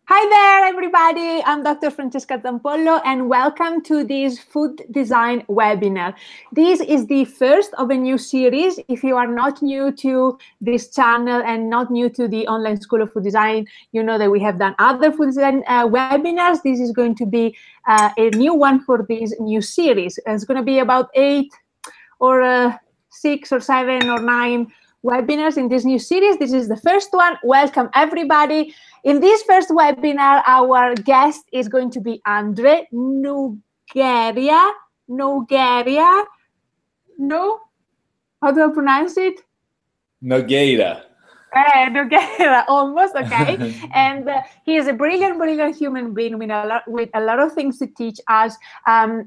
Hi there, everybody. I'm Dr. Francesca Zampollo, and welcome to this food design webinar. This is the first of a new series. If you are not new to this channel and not new to the online School of Food Design, you know that we have done other food design webinars. This is going to be a new one for this new series. It's going to be about 8 or 6 or 7 or 9 webinars in this new series. This is the first one. Welcome, everybody. In this first webinar, our guest is going to be Andre Nogueira. Nogueira. No? How do I pronounce it? Nogueira. Nogueira, almost, okay. And he is a brilliant human being with a lot of things to teach us.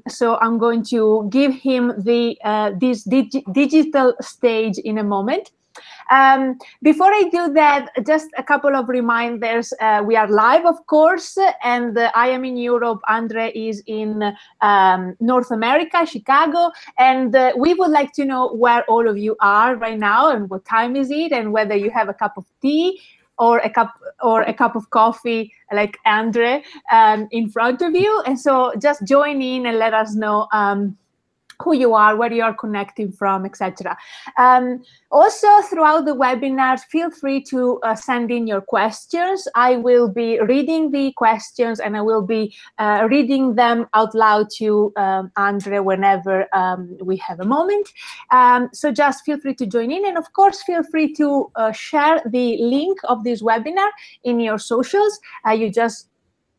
So I'm going to give him this digital stage in a moment. Before I do that, just a couple of reminders. We are live, of course, and I am in Europe. Andre is in North America, Chicago, and we would like to know where all of you are right now and what time is it, and whether you have a cup of tea or a cup of coffee like Andre in front of you. And so just join in and let us know who you are, where you are connecting from, etc. Also, throughout the webinar, feel free to send in your questions. I will be reading the questions and I will be reading them out loud to Andre whenever we have a moment. So just feel free to join in. And of course, feel free to share the link of this webinar in your socials. You just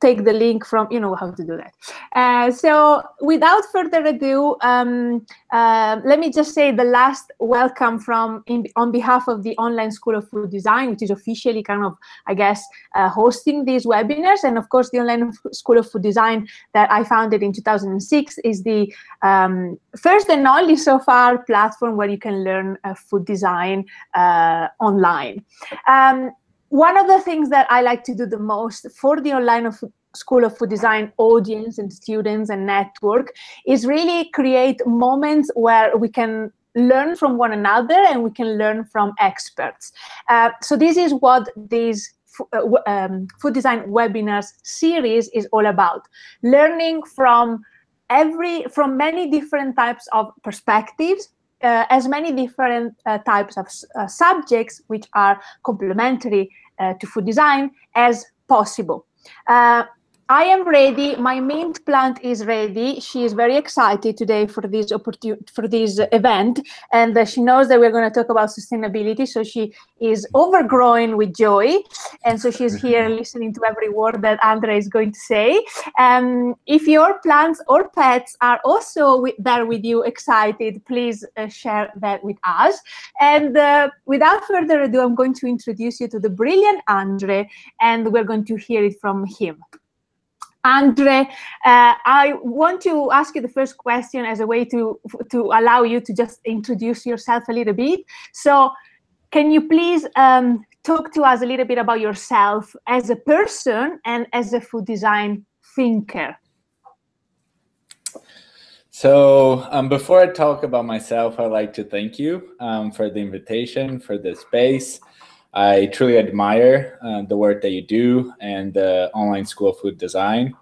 take the link from, you know how to do that. So without further ado, let me just say the last welcome on behalf of the Online School of Food Design, which is officially kind of, I guess, hosting these webinars. And of course, the Online School of Food Design that I founded in 2006 is the first and only so far platform where you can learn food design online. One of the things that I like to do the most for the Online School of Food Design audience and students and network is really create moments where we can learn from one another and we can learn from experts. So this is what this food design webinars series is all about. Learning from many different types of perspectives, as many different types of subjects which are complementary to food design as possible. I am ready. My mint plant is ready. She is very excited today for this event, and she knows that we're going to talk about sustainability. So she is overgrowing with joy, and so she's here listening to every word that Andre is going to say. If your plants or pets are also there with you, excited, please share that with us. And without further ado, I'm going to introduce you to the brilliant Andre, and we're going to hear it from him. Andre, I want to ask you the first question as a way to allow you to just introduce yourself a little bit. So can you please talk to us a little bit about yourself as a person and as a food design thinker? So before I talk about myself, I'd like to thank you for the invitation, for the space. I truly admire the work that you do and the Online School of Food Design.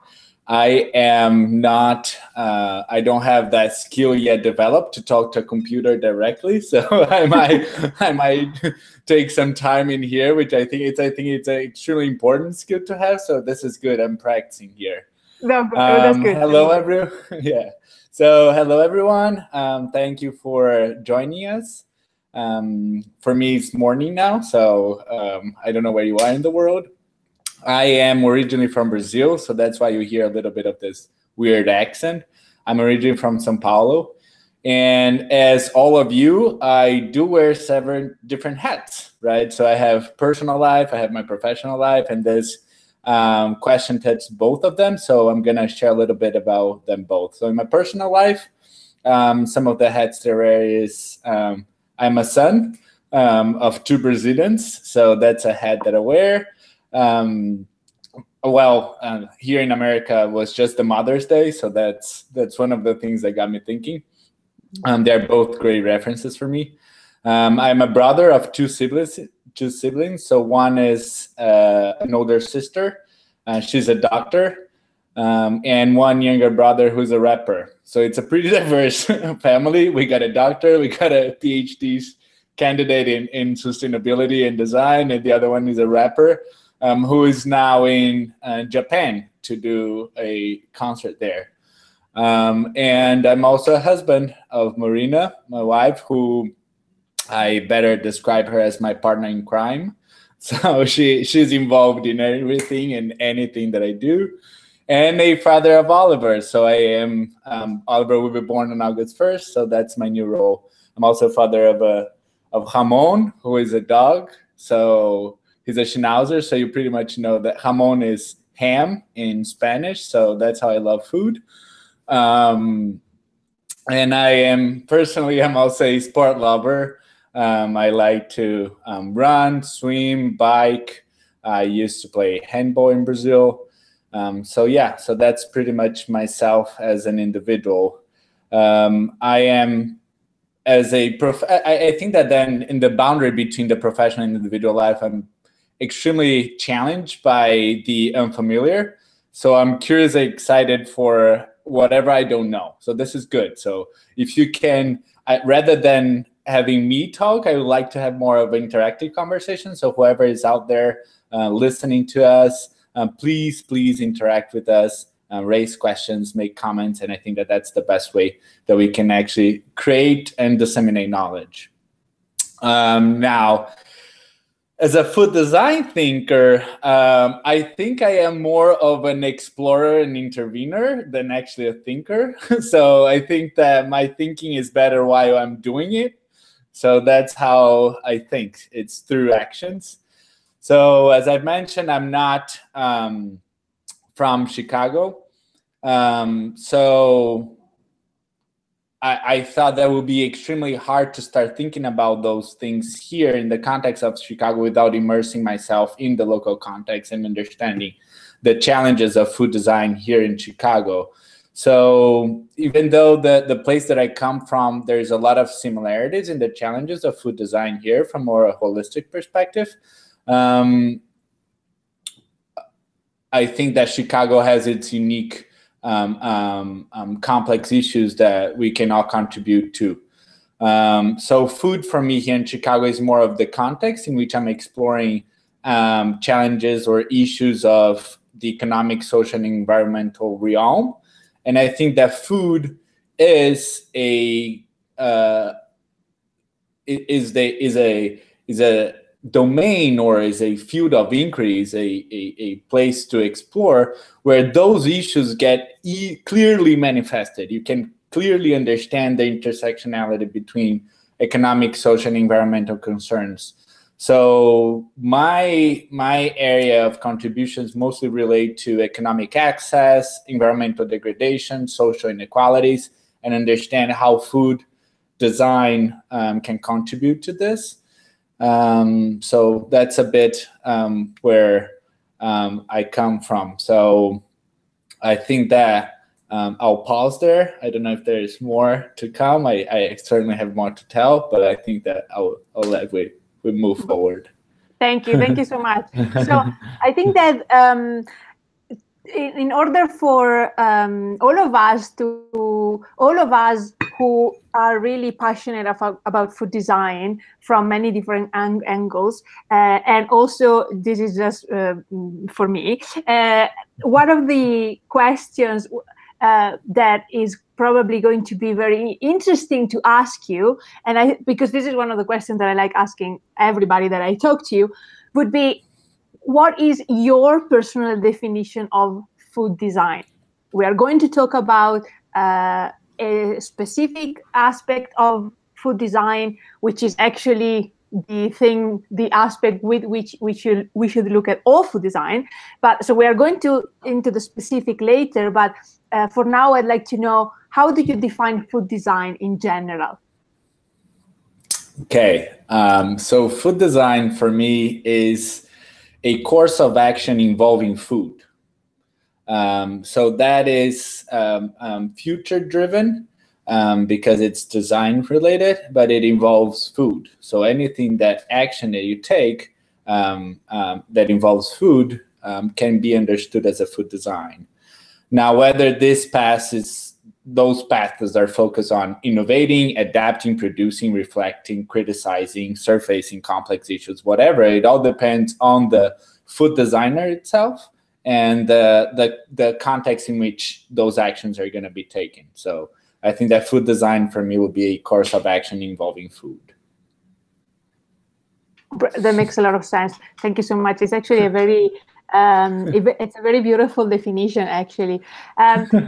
I am not, I don't have that skill yet developed to talk to a computer directly. So I might take some time in here, which I think it's an extremely important skill to have. So this is good. I'm practicing here. No, that's good. Hello, everyone. Yeah. So hello, everyone. Thank you for joining us. For me, it's morning now, so I don't know where you are in the world. I am originally from Brazil, so that's why you hear a little bit of this weird accent. I'm originally from São Paulo. And as all of you, I do wear 7 different hats, right? So I have personal life, I have my professional life, and this question touches both of them. So I'm going to share a little bit about them both. So in my personal life, some of the hats there is... I'm a son of 2 Brazilians, so that's a hat that I wear. Here in America was just the Mother's Day, so that's one of the things that got me thinking. They're both great references for me. I'm a brother of two siblings. So one is an older sister, She's a doctor, and one younger brother who's a rapper. So it's a pretty diverse family. We got a doctor, we got a PhD candidate in sustainability and design, and the other one is a rapper who is now in Japan to do a concert there. And I'm also a husband of Marina, my wife, who I better describe her as my partner in crime. So she's involved in everything and anything that I do. And a father of Oliver. So I am, Oliver will be born on August 1st. So that's my new role. I'm also father of Jamon, who is a dog. So he's a Schnauzer. So you pretty much know that Jamon is ham in Spanish. So that's how I love food. And I am personally, I'm also a sport lover. I like to run, swim, bike. I used to play handball in Brazil. So that's pretty much myself as an individual. I am as a I think that then in the boundary between the professional and individual life, I'm extremely challenged by the unfamiliar. So I'm curious, excited for whatever I don't know. So this is good. So if you can, rather than having me talk, I would like to have more of an interactive conversation. So whoever is out there listening to us, please interact with us, raise questions, make comments. And I think that that's the best way that we can actually create and disseminate knowledge. Now, as a food design thinker, I think I am more of an explorer and intervener than actually a thinker. So I think that my thinking is better while I'm doing it. So that's how I think. It's through actions. So as I've mentioned, I'm not from Chicago. So I thought that would be extremely hard to start thinking about those things here in the context of Chicago without immersing myself in the local context and understanding the challenges of food design here in Chicago. So even though the place that I come from, there's a lot of similarities in the challenges of food design here from more a holistic perspective, I think that Chicago has its unique complex issues that we can all contribute to. So food for me here in Chicago is more of the context in which I'm exploring challenges or issues of the economic, social, and environmental realm. And I think that food is a domain or is a field of inquiry, is a place to explore where those issues get clearly manifested. You can clearly understand the intersectionality between economic, social, and environmental concerns. So my area of contributions mostly relate to economic access, environmental degradation, social inequalities, and understand how food design can contribute to this. So that's a bit where I come from. So I think that I'll pause there. I don't know if there's more to come. I certainly have more to tell, but I think that I'll let we move forward. Thank you so much. So I think that in order for all of us who are really passionate about food design from many different angles, and also this is just for me, one of the questions that is probably going to be very interesting to ask you, and because this is one of the questions that I like asking everybody that I talk to, would be, what is your personal definition of food design? We are going to talk about a specific aspect of food design, which is actually the aspect with which we should look at all food design. But so we are going into the specific later. But for now, I'd like to know, how do you define food design in general? Okay, so food design for me is a course of action involving food. So that is future driven because it's design related, but it involves food. So anything that action that you take that involves food can be understood as a food design. Now, whether those paths are focused on innovating, adapting, producing, reflecting, criticizing, surfacing complex issues, whatever, it all depends on the food designer itself and the context in which those actions are going to be taken. So I think that food design for me will be a course of action involving food. That makes a lot of sense. Thank you so much. It's actually a very it's a very beautiful definition, actually.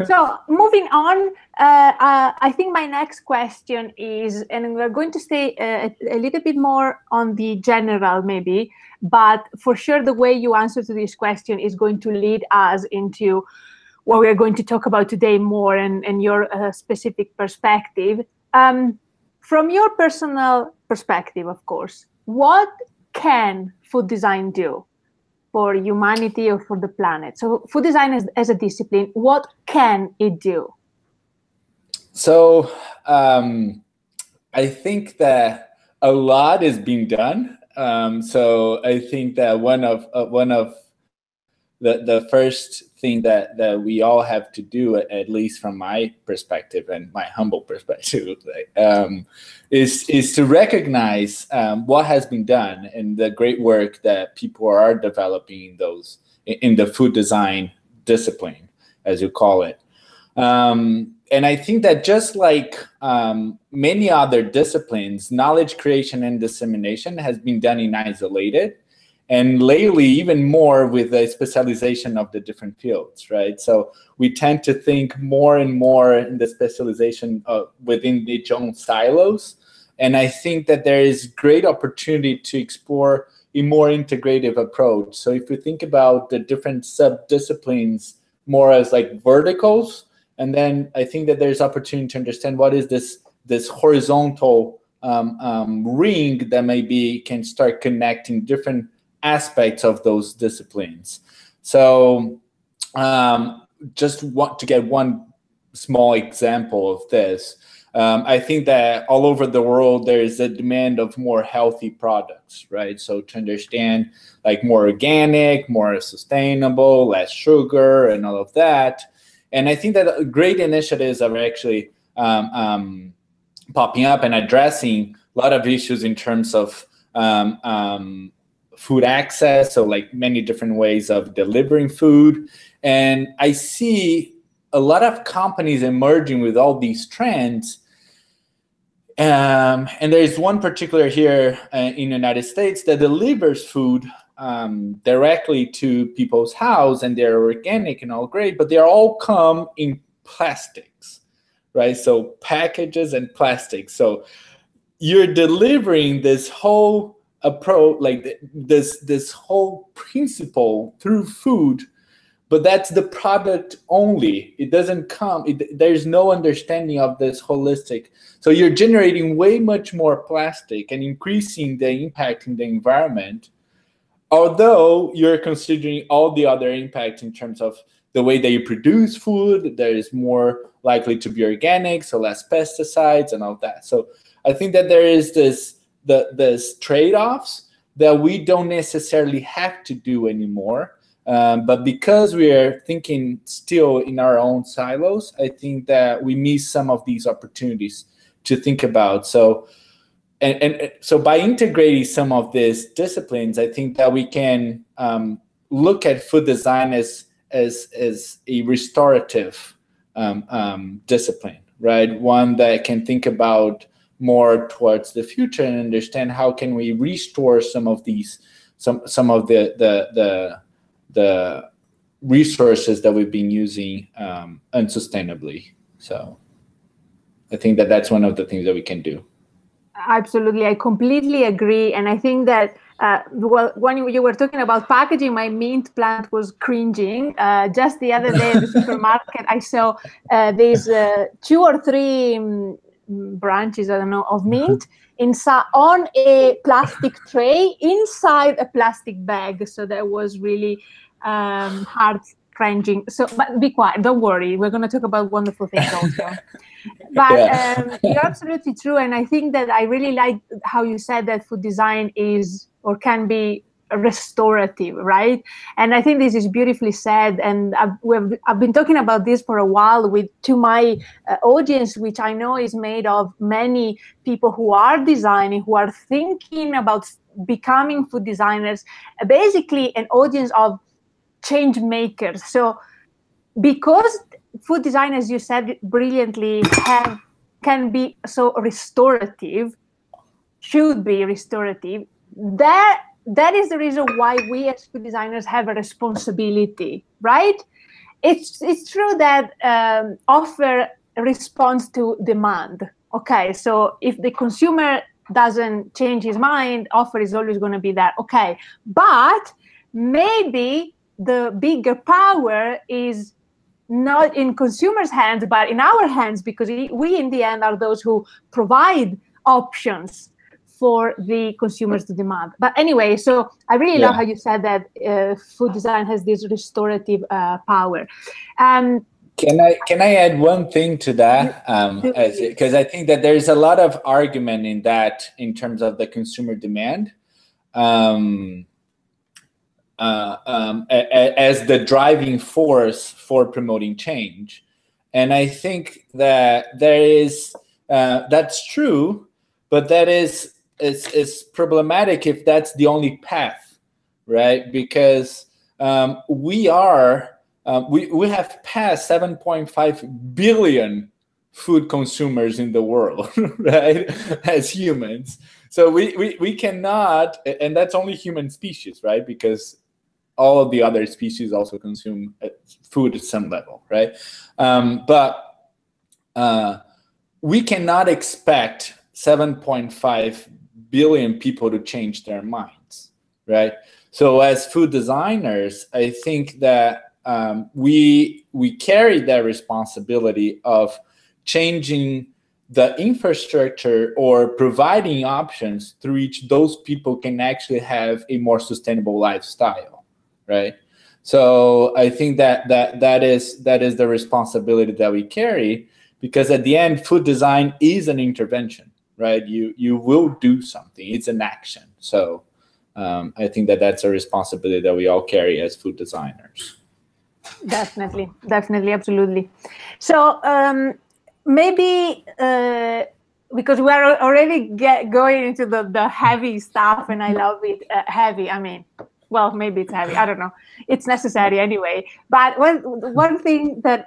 So moving on, I think my next question is, and we're going to stay a little bit more on the general maybe, but for sure the way you answer to this question is going to lead us into what we're going to talk about today more and your specific perspective. From your personal perspective, of course, what can food design do for humanity or for the planet? So food design as a discipline, what can it do? So I think that a lot is being done. So I think that one of the first thing that we all have to do, at least from my perspective and my humble perspective, is to recognize what has been done and the great work that people are developing in the food design discipline, as you call it. And I think that just like many other disciplines, knowledge creation and dissemination has been done in isolated. And lately, even more with the specialization of the different fields, right? So we tend to think more and more in the specialization within its own silos. And I think that there is great opportunity to explore a more integrative approach. So if we think about the different sub-disciplines more as like verticals, and then I think that there's opportunity to understand what is this horizontal ring that maybe can start connecting different aspects of those disciplines. So just want to get one small example of this. I think that all over the world, there is a demand of more healthy products, right? So to understand like more organic, more sustainable, less sugar and all of that. And I think that great initiatives are actually popping up and addressing a lot of issues in terms of food access, so like many different ways of delivering food. And I see a lot of companies emerging with all these trends. And there's one particular here in the United States that delivers food directly to people's house, and they're organic and all great, but they all come in plastics, right? So packages and plastics. So you're delivering this whole approach, like this whole principle through food, but that's the product only. It doesn't come, there's no understanding of this holistic. So you're generating way much more plastic and increasing the impact in the environment, although you're considering all the other impact in terms of the way that you produce food. There is more likely to be organic, so less pesticides and all that. So I think that there is this trade-offs that we don't necessarily have to do anymore. But because we are thinking still in our own silos, I think that we miss some of these opportunities to think about. So, and so by integrating some of these disciplines, I think that we can look at food design as a restorative discipline, right? One that can think about more towards the future and understand how can we restore some of these, some of the resources that we've been using unsustainably. So I think that that's one of the things that we can do. Absolutely, I completely agree. And I think that, well, when you were talking about packaging, my mint plant was cringing. Just the other day at the supermarket, I saw these 2 or 3 branches, I don't know, of mint inside on a plastic tray inside a plastic bag. So that was really heart cringing. So, but be quiet, don't worry. We're going to talk about wonderful things also. But you're absolutely true. And I think that I really like how you said that food design is or can be restorative, right? And I think this is beautifully said. And I've been talking about this for a while to my audience, which I know is made of many people who are designing, who are thinking about becoming food designers, basically an audience of change makers. So because food design, as you said brilliantly, can be so restorative, should be restorative, that is the reason why we as food designers have a responsibility, right? It's true that offer responds to demand. Okay, so if the consumer doesn't change his mind, offer is always going to be there. Okay, but maybe the bigger power is not in consumers' hands, but in our hands, because we in the end are those who provide options for the consumers to demand. But anyway, so I really love how you said that food design has this restorative power. Can I add one thing to that? Because I think that there's a lot of argument in that in terms of the consumer demand as the driving force for promoting change. And I think that there is that's true, but that is problematic if that's the only path, right? Because we have passed 7.5 billion food consumers in the world, right? As humans. So we cannot, and that's only human species, right? Because all of the other species also consume food at some level, right? But we cannot expect 7.5 billion people to change their minds, right? So as food designers, I think that we carry that responsibility of changing the infrastructure or providing options through which those people can actually have a more sustainable lifestyle, right? So I think that is the responsibility that we carry, because at the end, food design is an intervention, right? You will do something. It's an action. So I think that's a responsibility that we all carry as food designers. Definitely, absolutely. So maybe because we are already going into the heavy stuff, and I love it heavy. I mean, well, maybe it's heavy. I don't know. It's necessary anyway. But one thing that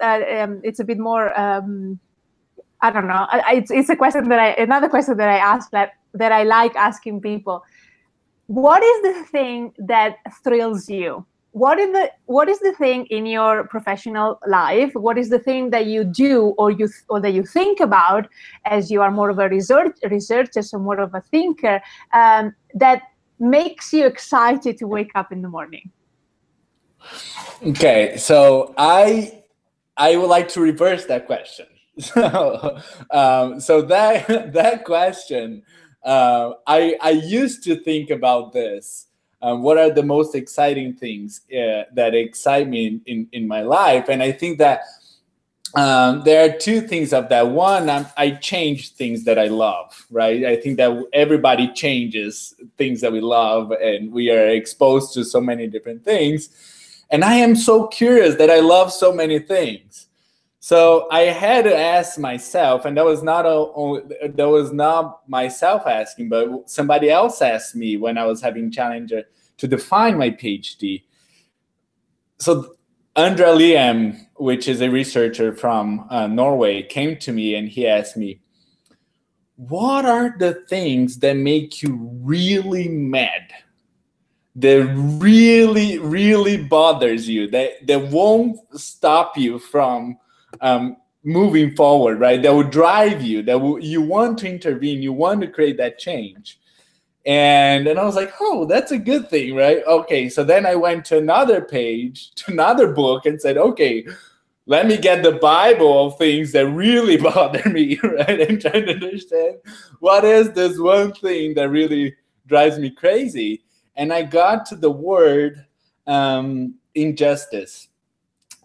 it's a bit more. I don't know. It's a question another question that I ask that I like asking people. What is the thing that thrills you? What is the thing in your professional life? What is the thing that you do or that you think about as you are more of a researcher, so more of a thinker, that makes you excited to wake up in the morning? Okay, so I would like to reverse that question. So that question, I used to think about this. What are the most exciting things that excite me in my life? And I think that there are two things of that. One, I change things that I love, right? I think that everybody changes things that we love, and we are exposed to so many different things. And I am so curious that I love so many things. So I had to ask myself, and that was not myself asking, but somebody else asked me when I was having challenge to define my PhD. So Andra Liam, which is a researcher from Norway, came to me and he asked me, what are the things that make you really mad? That really, really bothers you, that won't stop you from moving forward, right? That will drive you, you want to intervene, you want to create that change. And I was like, oh, that's a good thing, right? Okay, so then I went to another page, to another book, and said, okay, let me get the Bible of things that really bother me, right? And trying to understand what is this one thing that really drives me crazy. And I got to the word injustice.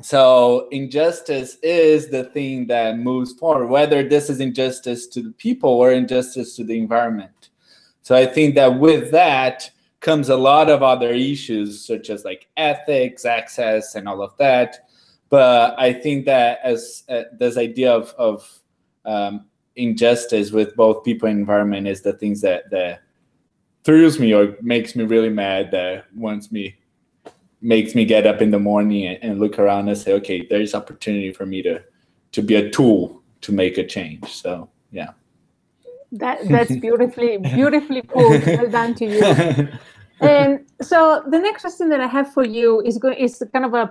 So injustice is the thing that moves forward, whether this is injustice to the people or injustice to the environment. So I think that with that, comes a lot of other issues, such as like ethics, access, and all of that. But I think that as this idea of injustice with both people and environment is the things that thrills me or makes me really mad, that makes me get up in the morning and look around and say, okay, there's opportunity for me to be a tool to make a change. So yeah. That's beautifully put. Well done to you. So the next question that I have for you is kind of a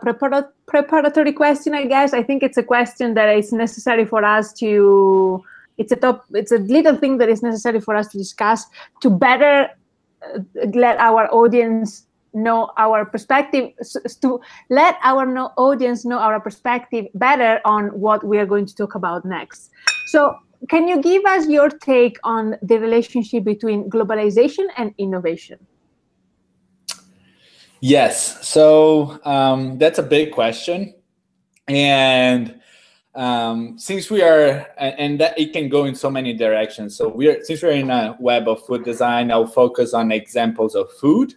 preparatory question, I guess. I think it's a question that is necessary for us to. It's a little thing that is necessary for us to discuss to better let our audience know our perspective, to let our audience know our perspective better on what we are going to talk about next. So can you give us your take on the relationship between globalization and innovation? Yes, so that's a big question. And since we are, and that it can go in so many directions. So since we're in a web of food design, I'll focus on examples of food.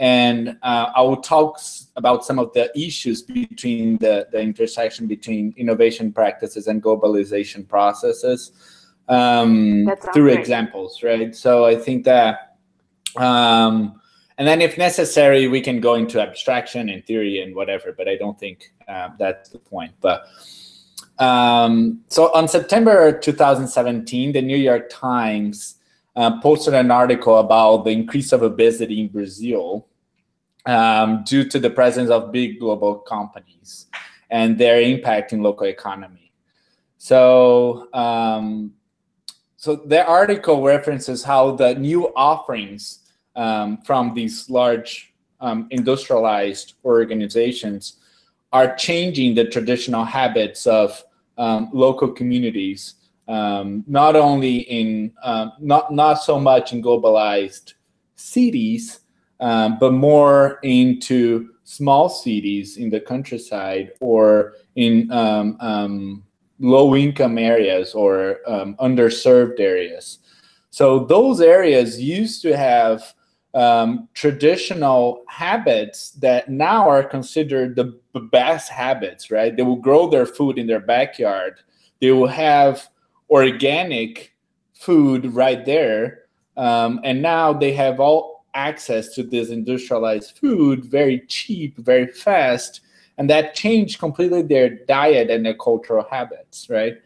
And I will talk about some of the issues between the intersection between innovation practices and globalization processes through examples, right? So I think that, and then if necessary, we can go into abstraction and theory and whatever, but I don't think that's the point. But so on September 2017, the New York Times posted an article about the increase of obesity in Brazil due to the presence of big global companies and their impact in local economy. So, so the article references how the new offerings from these large industrialized organizations are changing the traditional habits of local communities, not only in not so much in globalized cities, but more into small cities in the countryside or in low-income areas or underserved areas. So those areas used to have traditional habits that now are considered the best habits, right? They will grow their food in their backyard. They will have organic food right there. And now they have all access to this industrialized food, very cheap, very fast. And that changed completely their diet and their cultural habits, right?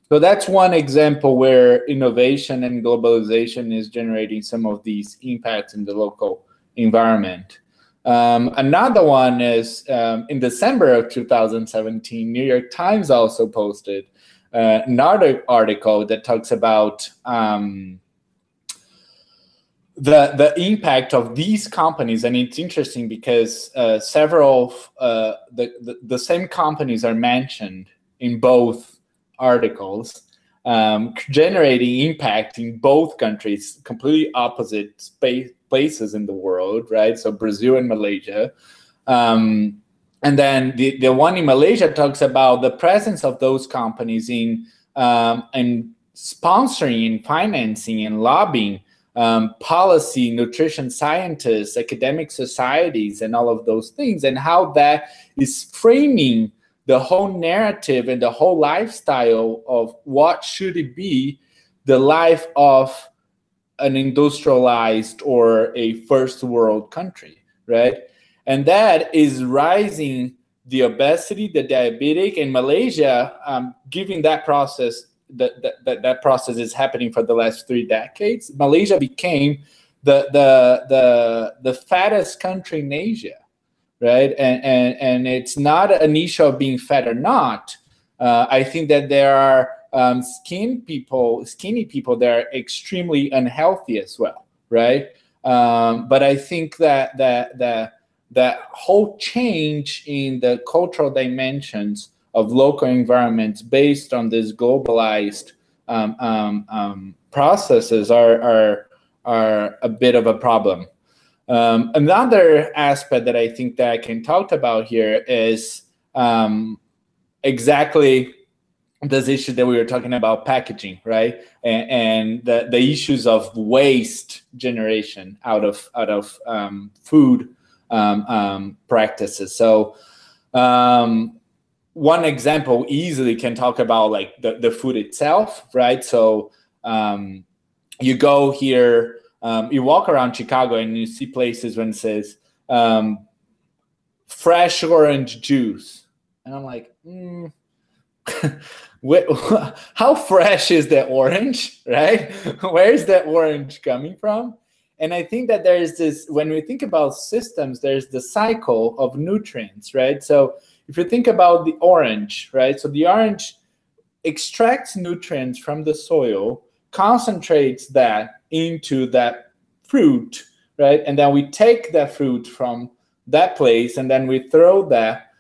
So that's one example where innovation and globalization is generating some of these impacts in the local environment. Another one is in December of 2017, New York Times also posted another article that talks about the impact of these companies. And it's interesting because several the same companies are mentioned in both articles, generating impact in both countries, completely opposite places in the world, right? So Brazil and Malaysia. And then the one in Malaysia talks about the presence of those companies in sponsoring and financing and lobbying policy, nutrition scientists, academic societies, and all of those things, and how that is framing the whole narrative and the whole lifestyle of what should it be the life of an industrialized or a first world country, right? And that is rising the obesity, the diabetic. In Malaysia, given that process, that process is happening for the last 3 decades, Malaysia became the fattest country in Asia, right? And it's not an issue of being fat or not. I think that there are skinny people that are extremely unhealthy as well, right? But I think that whole change in the cultural dimensions of local environments based on this globalized processes are a bit of a problem. Another aspect that I think that I can talk about here is exactly this issue that we were talking about, packaging, right? And the issues of waste generation out of food practices. So one example easily can talk about like the food itself, right? So you go here, you walk around Chicago and you see places when it says fresh orange juice, and I'm like, how fresh is that orange, right? Where is that orange coming from? And I think that there's this, when we think about systems, there's the cycle of nutrients, right? So if you think about the orange, right? So the orange extracts nutrients from the soil, concentrates that into that fruit, right? And then we take that fruit from that place and then we throw that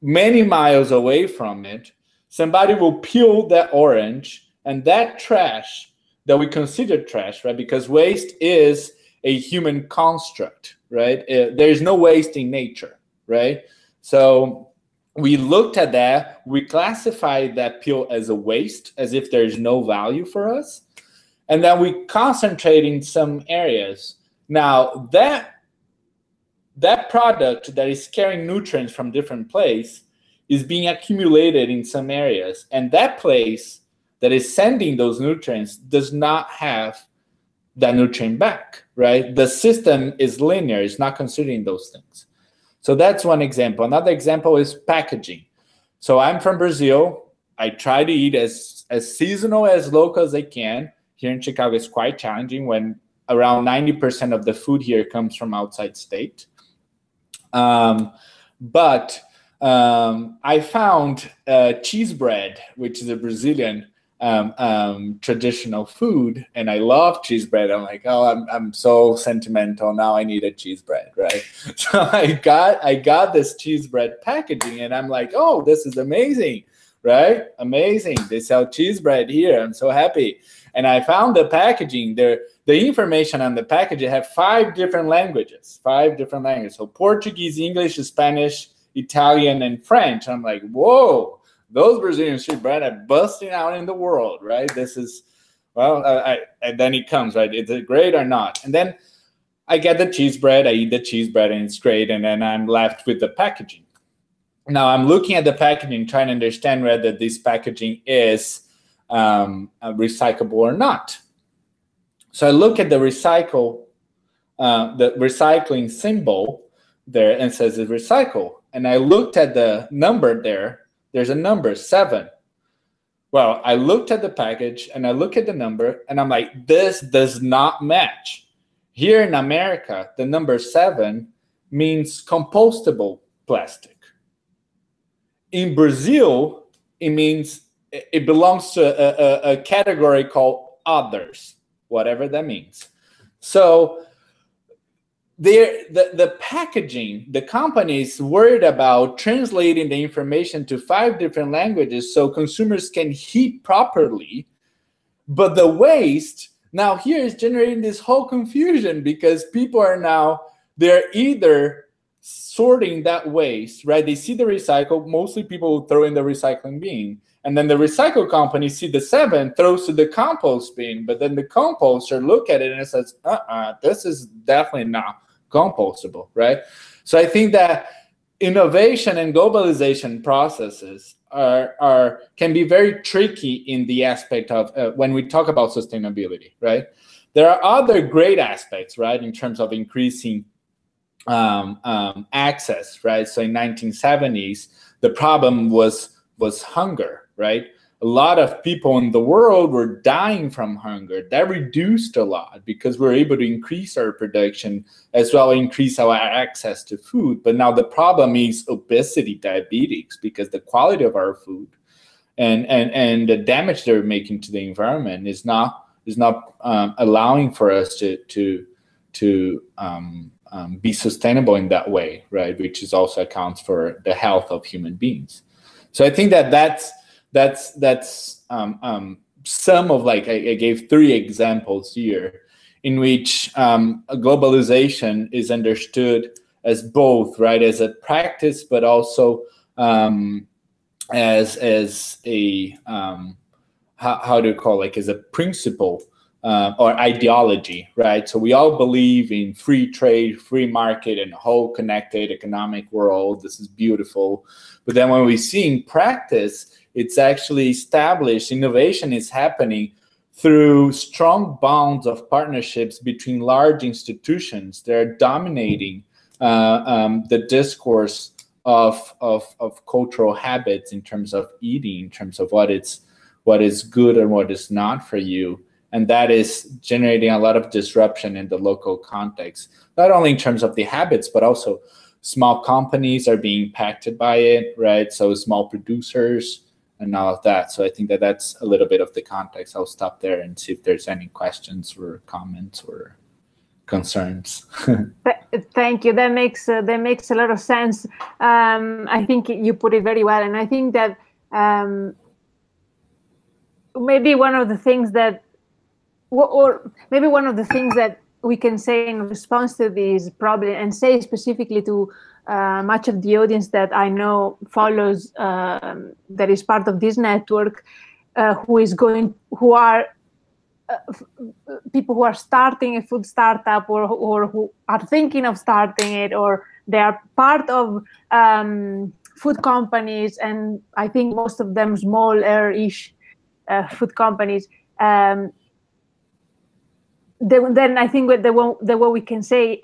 many miles away from it. Somebody will peel that orange, and that trash that we consider trash, right? Because waste is a human construct, right? There's no waste in nature, right? So we looked at that, we classified that peel as a waste, as if there's no value for us. And then we concentrate in some areas. Now that product that is carrying nutrients from different places is being accumulated in some areas. And that place that is sending those nutrients does not have that nutrient back, right? The system is linear, it's not considering those things. So that's one example. Another example is packaging. So I'm from Brazil. I try to eat as seasonal, as local as I can. Here in Chicago, it's quite challenging when around 90% of the food here comes from outside state. But I found cheese bread, which is a Brazilian traditional food, and I love cheese bread. I'm like, oh, I'm so sentimental. Now I need a cheese bread, right? So I got this cheese bread packaging, and I'm like, oh, this is amazing, right? Amazing. They sell cheese bread here. I'm so happy. And I found the packaging there. The information on the packaging have 5 different languages. So Portuguese, English, Spanish, Italian, and French. I'm like, whoa. Those Brazilian street bread are busting out in the world, right? This is, well, and then it comes, right? Is it great or not? And then I get the cheese bread, I eat the cheese bread, and it's great. And then I'm left with the packaging. Now I'm looking at the packaging, trying to understand whether this packaging is recyclable or not. So I look at the recycling symbol there, and it says it's recycle. And I looked at the number there. There's a number 7. Well, I looked at the package and I look at the number and I'm like, this does not match. Here in America, the number 7 means compostable plastic. In Brazil, it means it belongs to a category called others, whatever that means. So the packaging, the company is worried about translating the information to 5 different languages so consumers can heat properly. But the waste now here is generating this whole confusion because people are now, they're either sorting that waste, right? They see the recycle, mostly people throw in the recycling bin. And then the recycle company see the 7, throws to the compost bin. But then the composter look at it and it says, this is definitely not compostable, right? So I think that innovation and globalization processes can be very tricky in the aspect of when we talk about sustainability, right? There are other great aspects, right, in terms of increasing access, right? So in 1970s, the problem was hunger, right? A lot of people in the world were dying from hunger. That reduced a lot because we're able to increase our production as well, increase our access to food. But now the problem is obesity, diabetes, because the quality of our food and the damage they're making to the environment is not allowing for us to be sustainable in that way, right? Which is also accounts for the health of human beings. So I think that's some of, like, I gave 3 examples here in which globalization is understood as both, right, as a practice, but also as a how do you call it, like as a principle or ideology, right? So we all believe in free trade, free market, and a whole connected economic world. This is beautiful. But then when we see in practice, it's actually established, innovation is happening through strong bonds of partnerships between large institutions that are dominating the discourse of cultural habits in terms of eating, in terms of what is good and what is not for you. And that is generating a lot of disruption in the local context, not only in terms of the habits, but also small companies are being impacted by it, right? So small producers and all of that. So I think that that's a little bit of the context. I'll stop there and see if there's any questions or comments or concerns. Thank you. That makes a lot of sense. I think you put it very well, and I think that maybe one of the things that, or maybe one of the things that we can say in response to this problem, and say specifically to much of the audience that I know follows, that is part of this network, who are people who are starting a food startup or who are thinking of starting it, or they are part of food companies, and I think most of them smaller-ish food companies. Then I think what we can say,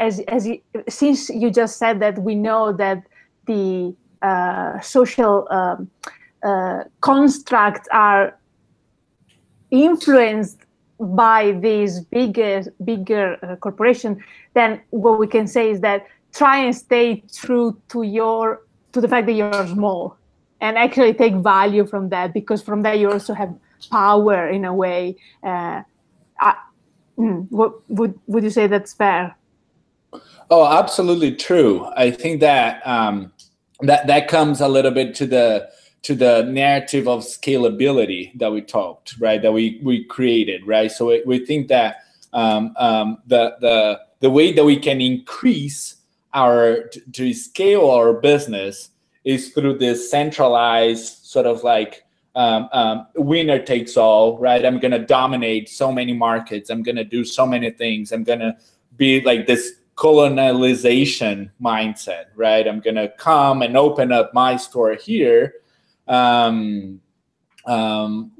since you just said that we know that the social constructs are influenced by these bigger corporations, then what we can say is that try and stay true to the fact that you're small, and actually take value from that, because from that you also have power in a way. Would you say that's fair? Oh, absolutely true. I think that that comes a little bit to the narrative of scalability that we talked, right? That we created, right? So we think that the way that we can increase to scale our business is through this centralized sort of like winner takes all, right? I'm going to dominate so many markets. I'm going to do so many things. I'm going to be like this colonialization mindset, right? I'm going to come and open up my store here,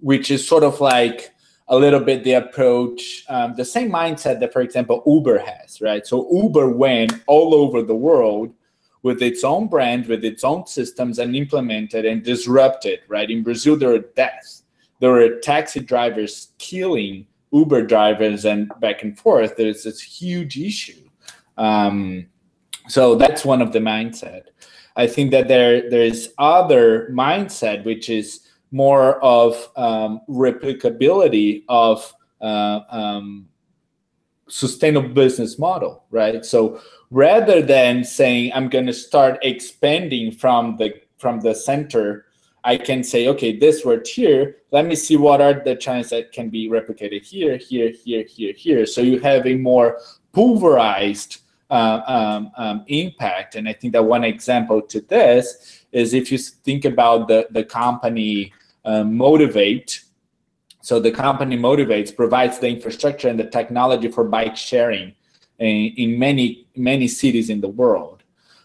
which is sort of like a little bit the approach, the same mindset that, for example, Uber has, right? So Uber went all over the world with its own brand, with its own systems, and implemented and disrupted, right? In Brazil, there were deaths. There were taxi drivers killing Uber drivers and back and forth. There's this huge issue. So that's one of the mindset. I think that there's other mindset, which is more of replicability of sustainable business model, right? So rather than saying I'm going to start expanding from the center, I can say, okay, this worked here. Let me see what are the chances that can be replicated here, here, here, here, here. So you have a more pulverized impact. And I think that one example to this is if you think about the company Motivate. So the company Motivates provides the infrastructure and the technology for bike sharing in many cities in the world.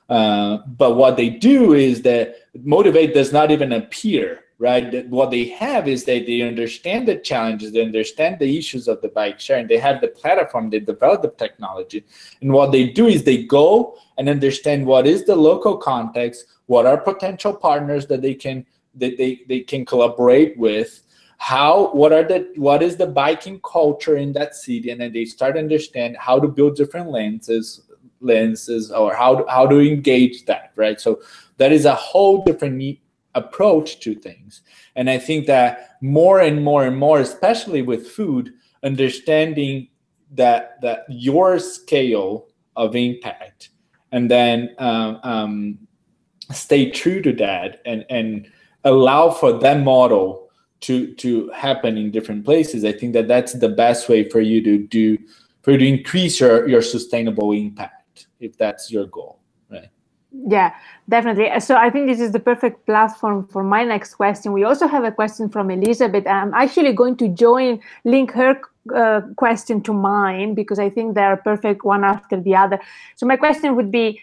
But what they do is that Motivate does not even appear, right? What they have is that they understand the challenges, they understand the issues of the bike sharing, they have the platform, they develop the technology. And what they do is they go and understand what is the local context, what are potential partners that they can collaborate with, what is the biking culture in that city, and then they start to understand how to build different lenses or how to engage that, right? So that is a whole different approach to things. And I think that more and more and more, especially with food, understanding that your scale of impact, and then stay true to that and allow for that model to happen in different places. I think that that's the best way for you to increase your sustainable impact, if that's your goal, right? Yeah, definitely. So I think this is the perfect platform for my next question. We also have a question from Elizabeth. I'm actually going to link her question to mine, because I think they are perfect one after the other. So my question would be,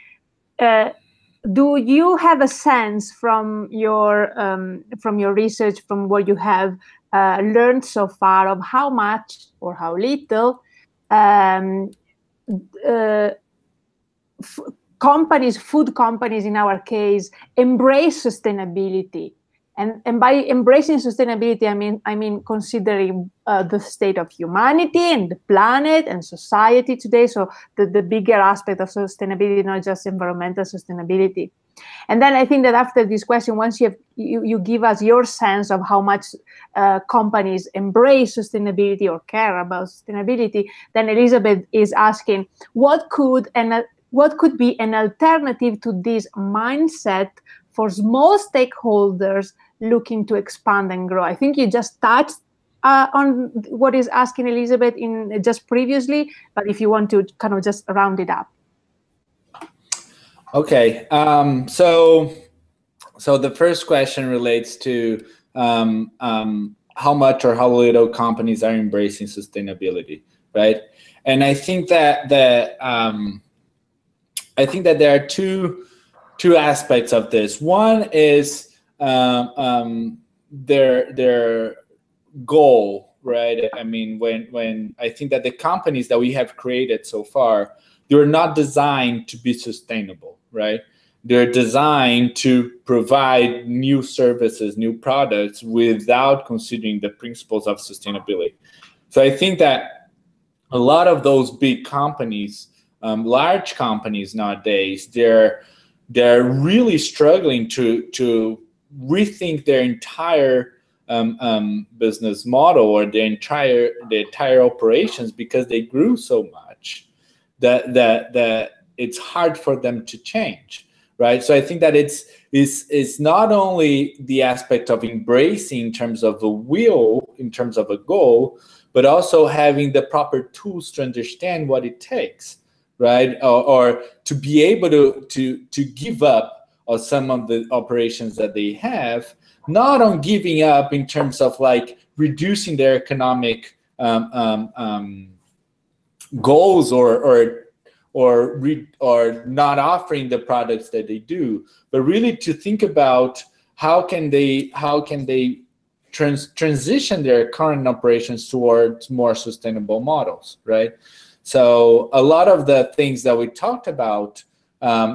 do you have a sense from your research, from what you have learned so far, of how much or how little food companies in our case, embrace sustainability? And by embracing sustainability, I mean considering the state of humanity and the planet and society today. So the bigger aspect of sustainability, not just environmental sustainability. And then I think that after this question, once you give us your sense of how much companies embrace sustainability or care about sustainability, then Elizabeth is asking, what could be an alternative to this mindset for small stakeholders looking to expand and grow? I think you just touched on what is asking Elizabeth in just previously, but if you want to kind of just round it up. Okay, so the first question relates to how much or how little companies are embracing sustainability, right? And I think that there are two aspects of this. One is their goal, right? I mean, when I think that the companies that we have created so far, they're not designed to be sustainable, right? They're designed to provide new services, new products without considering the principles of sustainability. So I think that a lot of those big companies, large companies nowadays, they're really struggling to rethink their entire business model or the entire operations, because they grew so much that it's hard for them to change, right? So I think that it's not only the aspect of embracing in terms of a will, in terms of a goal, but also having the proper tools to understand what it takes, right? Or to be able to give up on some of the operations that they have, not on giving up in terms of like reducing their economic goals or not offering the products that they do, but really to think about how can they transition their current operations towards more sustainable models, right? So a lot of the things that we talked about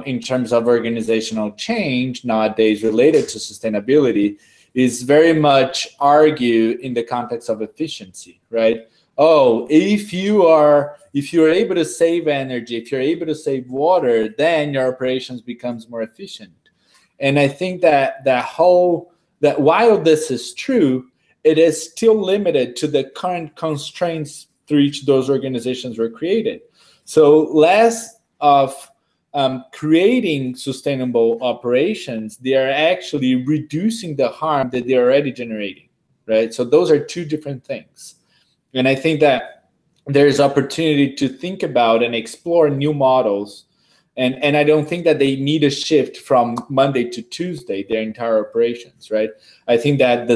in terms of organizational change nowadays related to sustainability is very much argued in the context of efficiency, right? Oh, if you're able to save energy, if you're able to save water, then your operations becomes more efficient. And I think that while this is true, it is still limited to the current constraints through which those organizations were created. So less of creating sustainable operations, they are actually reducing the harm that they're already generating, right? So those are two different things. And I think that there's opportunity to think about and explore new models. And I don't think that they need a shift from Monday to Tuesday, their entire operations, right? I think that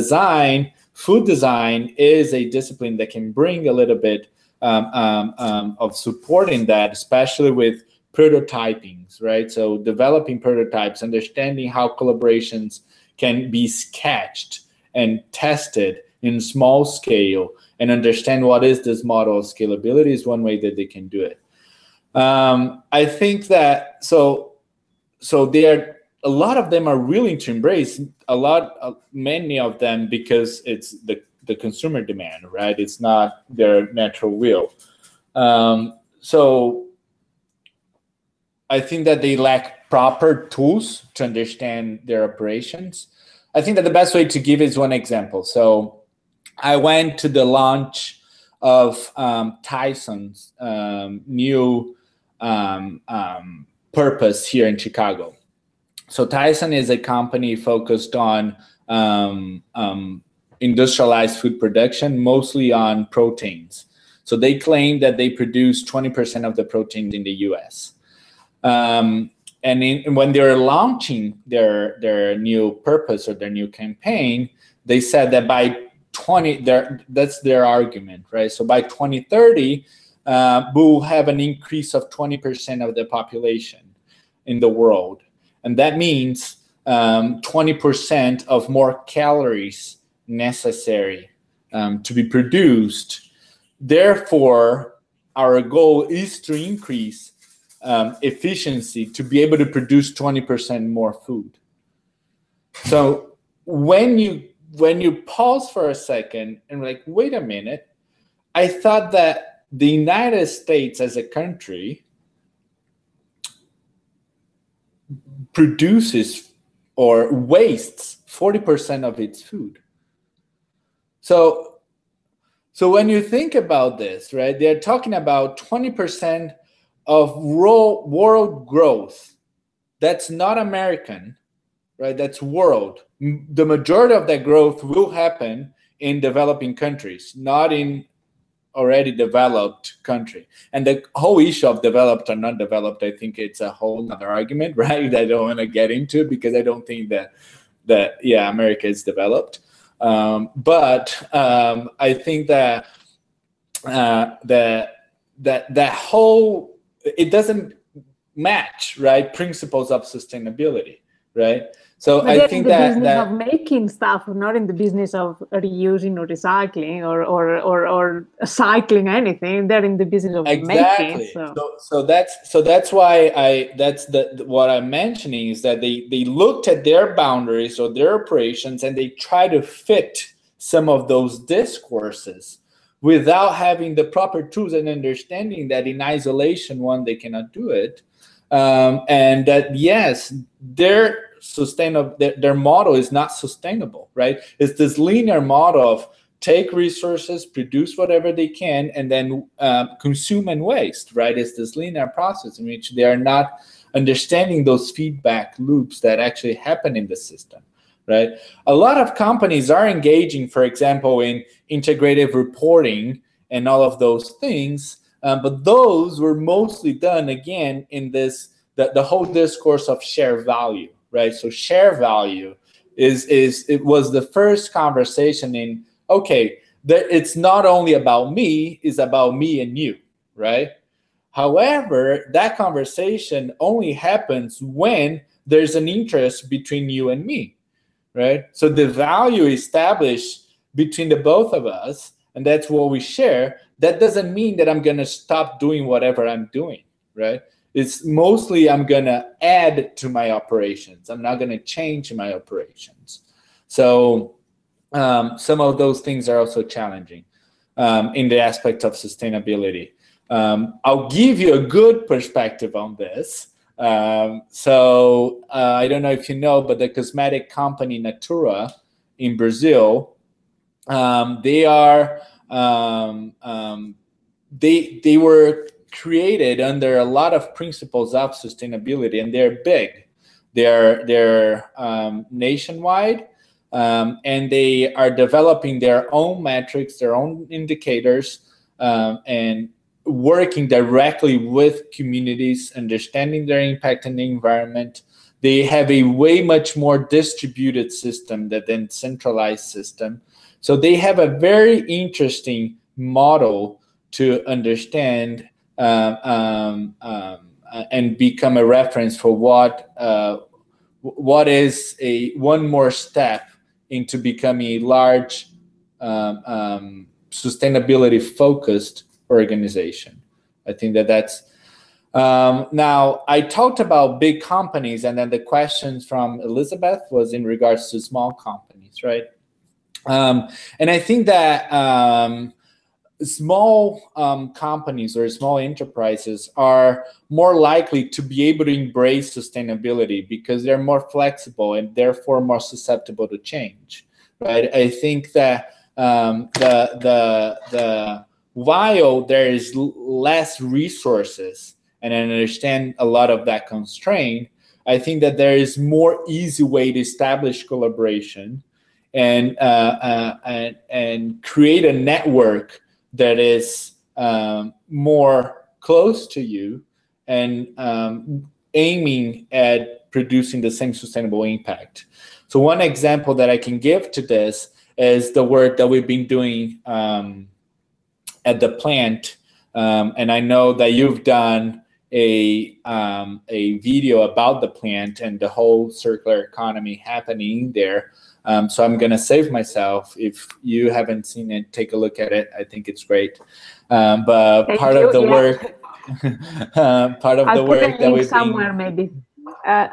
food design is a discipline that can bring a little bit of support in that, especially with prototypings, right? So developing prototypes, understanding how collaborations can be sketched and tested in small scale, and understand what is this model of scalability is one way that they can do it. I think that so a lot of them are willing to embrace many of them because it's the consumer demand, right? It's not their natural will. So I think that they lack proper tools to understand their operations. I think that the best way to give is one example. So I went to the launch of Tysons' new purpose here in Chicago. So Tyson is a company focused on industrialized food production, mostly on proteins. So they claim that they produce 20% of the proteins in the US. when they're launching their new purpose or their new campaign, they said that by that's their argument, right? So by 2030, we'll have an increase of 20% of the population in the world, and that means 20% of more calories necessary to be produced. Therefore, our goal is to increase efficiency to be able to produce 20% more food. So when you pause for a second and like, wait a minute, I thought that the United States as a country produces or wastes 40% of its food. So when you think about this, right, they're talking about 20% of world growth. That's not American, right? That's world. The majority of that growth will happen in developing countries, not in already developed country. And the whole issue of developed or not developed, I think it's a whole other argument, right? That I don't want to get into, because I don't think that America is developed. But I think that that whole, it doesn't match, right? Principles of sustainability, right? So but I think that in the business of making stuff, not in the business of reusing or recycling or cycling anything. They're in the business of making. So that's why what I'm mentioning is that they looked at their boundaries or their operations, and they try to fit some of those discourses without having the proper tools and understanding that in isolation, one, they cannot do it, and that yes, their model is not sustainable, right? It's this linear model of take resources, produce whatever they can, and then consume and waste, right? It's this linear process in which they are not understanding those feedback loops that actually happen in the system, right? A lot of companies are engaging, for example, in integrative reporting and all of those things, but those were mostly done, again, in the whole discourse of share value, right? So share value it was the first conversation in, okay, it's not only about me, it's about me and you, right? However, that conversation only happens when there's an interest between you and me, right? So the value established between the both of us, and that's what we share. That doesn't mean that I'm going to stop doing whatever I'm doing, right? It's mostly I'm going to add to my operations. I'm not going to change my operations. So some of those things are also challenging in the aspect of sustainability. I'll give you a good perspective on this. So I don't know if you know, but the cosmetic company Natura in Brazil, they were created under a lot of principles of sustainability, and they're big. They're nationwide, and they are developing their own metrics, their own indicators, and working directly with communities, understanding their impact on the environment. They have a way much more distributed system than centralized system. So they have a very interesting model to understand and become a reference for what is one more step into becoming a large sustainability focused organization. I think that's now I talked about big companies, and then the questions from Elizabeth was in regards to small companies, right? And I think that small companies or small enterprises are more likely to be able to embrace sustainability because they're more flexible and therefore more susceptible to change, right? I think that while there is less resources, and I understand a lot of that constraint, I think that there is more easy way to establish collaboration and create a network that is more close to you, and aiming at producing the same sustainable impact. So one example that I can give to this is the work that we've been doing at the plant. And I know that you've done a video about the plant and the whole circular economy happening there. So I'm going to save myself. If you haven't seen it, take a look at it. I think it's great. But part of the work, part of the work that we've somewhere maybe.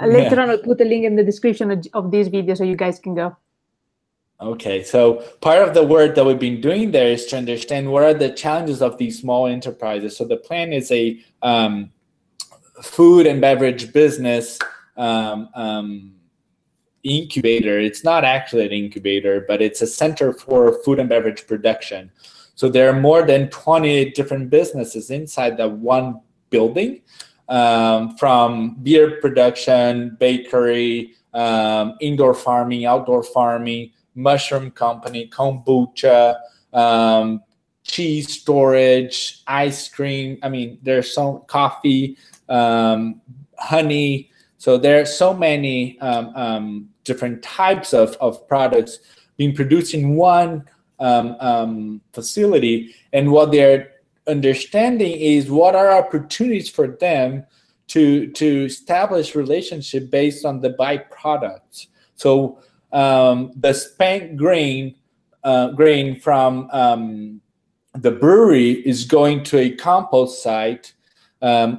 Later on, I'll put a link in the description of this video so you guys can go. Okay, so part of the work that we've been doing there is to understand what are the challenges of these small enterprises. So the plant is a food and beverage business incubator. It's not actually an incubator, but it's a center for food and beverage production. So there are more than 20 different businesses inside that one building, from beer production, bakery, indoor farming, outdoor farming, mushroom company, kombucha, cheese storage, ice cream. I mean, there's some coffee, honey. So there are so many different types of products being produced in one facility. And what they're understanding is what are opportunities for them to establish relationship based on the byproducts. So the spent grain from the brewery is going to a compost site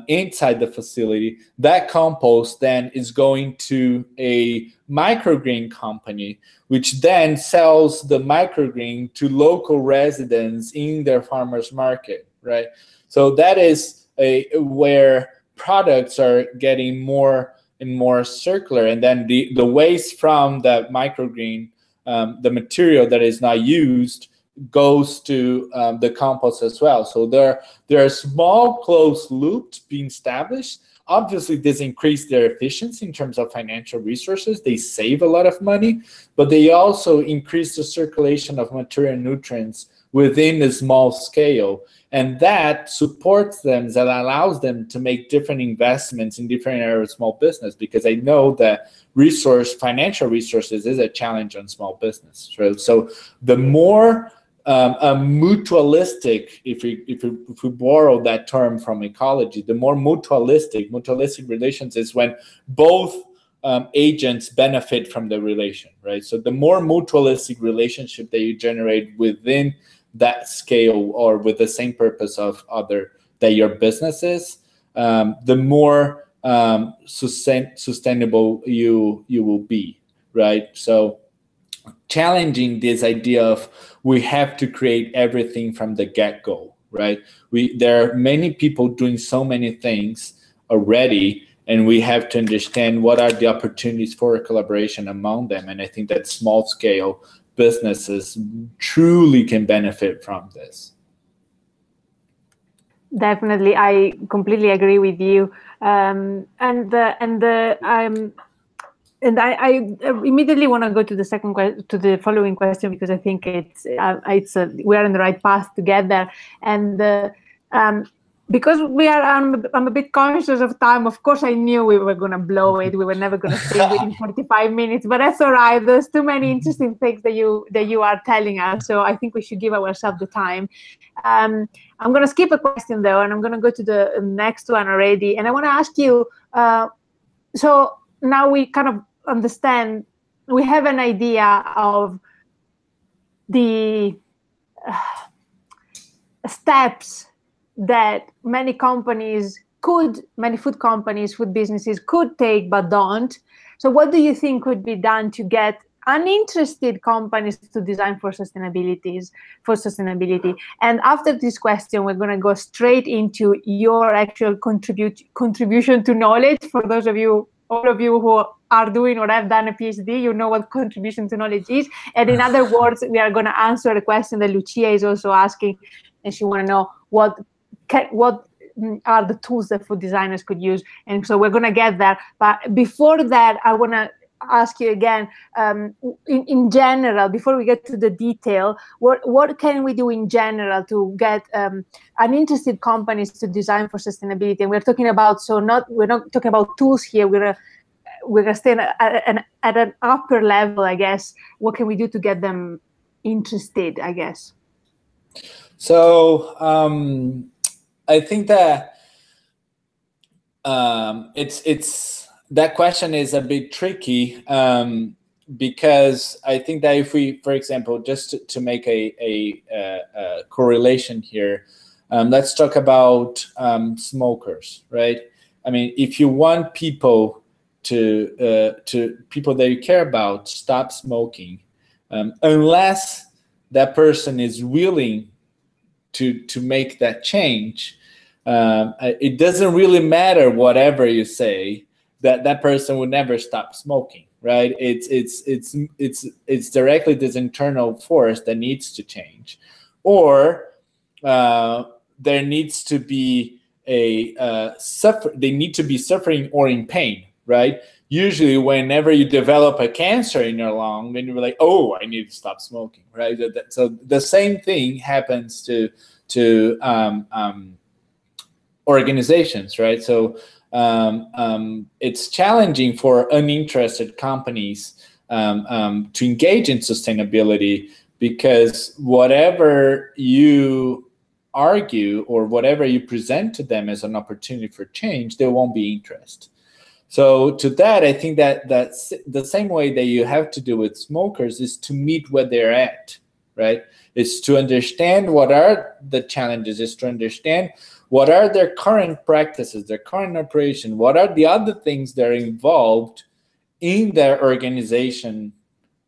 inside the facility. That compost then is going to a microgreen company, which then sells the microgreen to local residents in their farmers market, right? So that is where products are getting more and more circular, and then the waste from that microgreen, the material that is not used, goes to the compost as well. So there are small closed loops being established. Obviously, this increases their efficiency in terms of financial resources. They save a lot of money, but they also increase the circulation of material and nutrients within a small scale. And that supports them, that allows them to make different investments in different areas of small business, because I know that financial resources is a challenge on small business. Right? So the more mutualistic, if we borrow that term from ecology, the more mutualistic relations is when both agents benefit from the relation, right? So the more mutualistic relationship that you generate within that scale or with the same purpose of that your business is, the more sustainable you will be, right? So challenging this idea of we have to create everything from the get-go, right? There are many people doing so many things already, and we have to understand what are the opportunities for collaboration among them. And I think that small scale businesses truly can benefit from this. Definitely, I completely agree with you. And I immediately want to go to the following question, because I think we are on the right path together. And because I'm a bit conscious of time. Of course, I knew we were going to blow it. We were never going to stay within 45 minutes, but that's all right. There's too many interesting things that you are telling us. So I think we should give ourselves the time. I'm going to skip a question though, and I'm going to go to the next one already. And I want to ask you, so now we kind of understand, we have an idea of the steps that many food companies, food businesses could take but don't. So what do you think could be done to get uninterested companies to design for sustainability? And after this question, we're going to go straight into your actual contribution to knowledge. For those of you, all of you who are doing or have done a PhD, you know what contribution to knowledge is. And in other words, we are going to answer a question that Lucia is also asking, and she want to know what are the tools that food designers could use. And so we're going to get there. But before that, I want to ask you again, in general, before we get to the detail, what can we do in general to get uninterested companies to design for sustainability? And we're talking about, we're not talking about tools here. We're gonna stay at an upper level, I guess. What can we do to get them interested, I guess? So I think that it's that question is a bit tricky, because I think that if we, for example, just to make a correlation here, let's talk about smokers, right? I mean, if you want people to people that you care about stop smoking, unless that person is willing to make that change, it doesn't really matter whatever you say, that person would never stop smoking, right? It's directly this internal force that needs to change, or there needs to be they need to be suffering or in pain, right? Usually whenever you develop a cancer in your lung, then you're like, oh, I need to stop smoking, right? So the same thing happens to organizations, right? So it's challenging for uninterested companies to engage in sustainability, because whatever you argue or whatever you present to them as an opportunity for change, they won't be interested. So to that, I think that's the same way that you have to do with smokers is to meet where they're at, right? Is to understand what are the challenges, is to understand what are their current practices, their current operation, what are the other things that are involved in their organization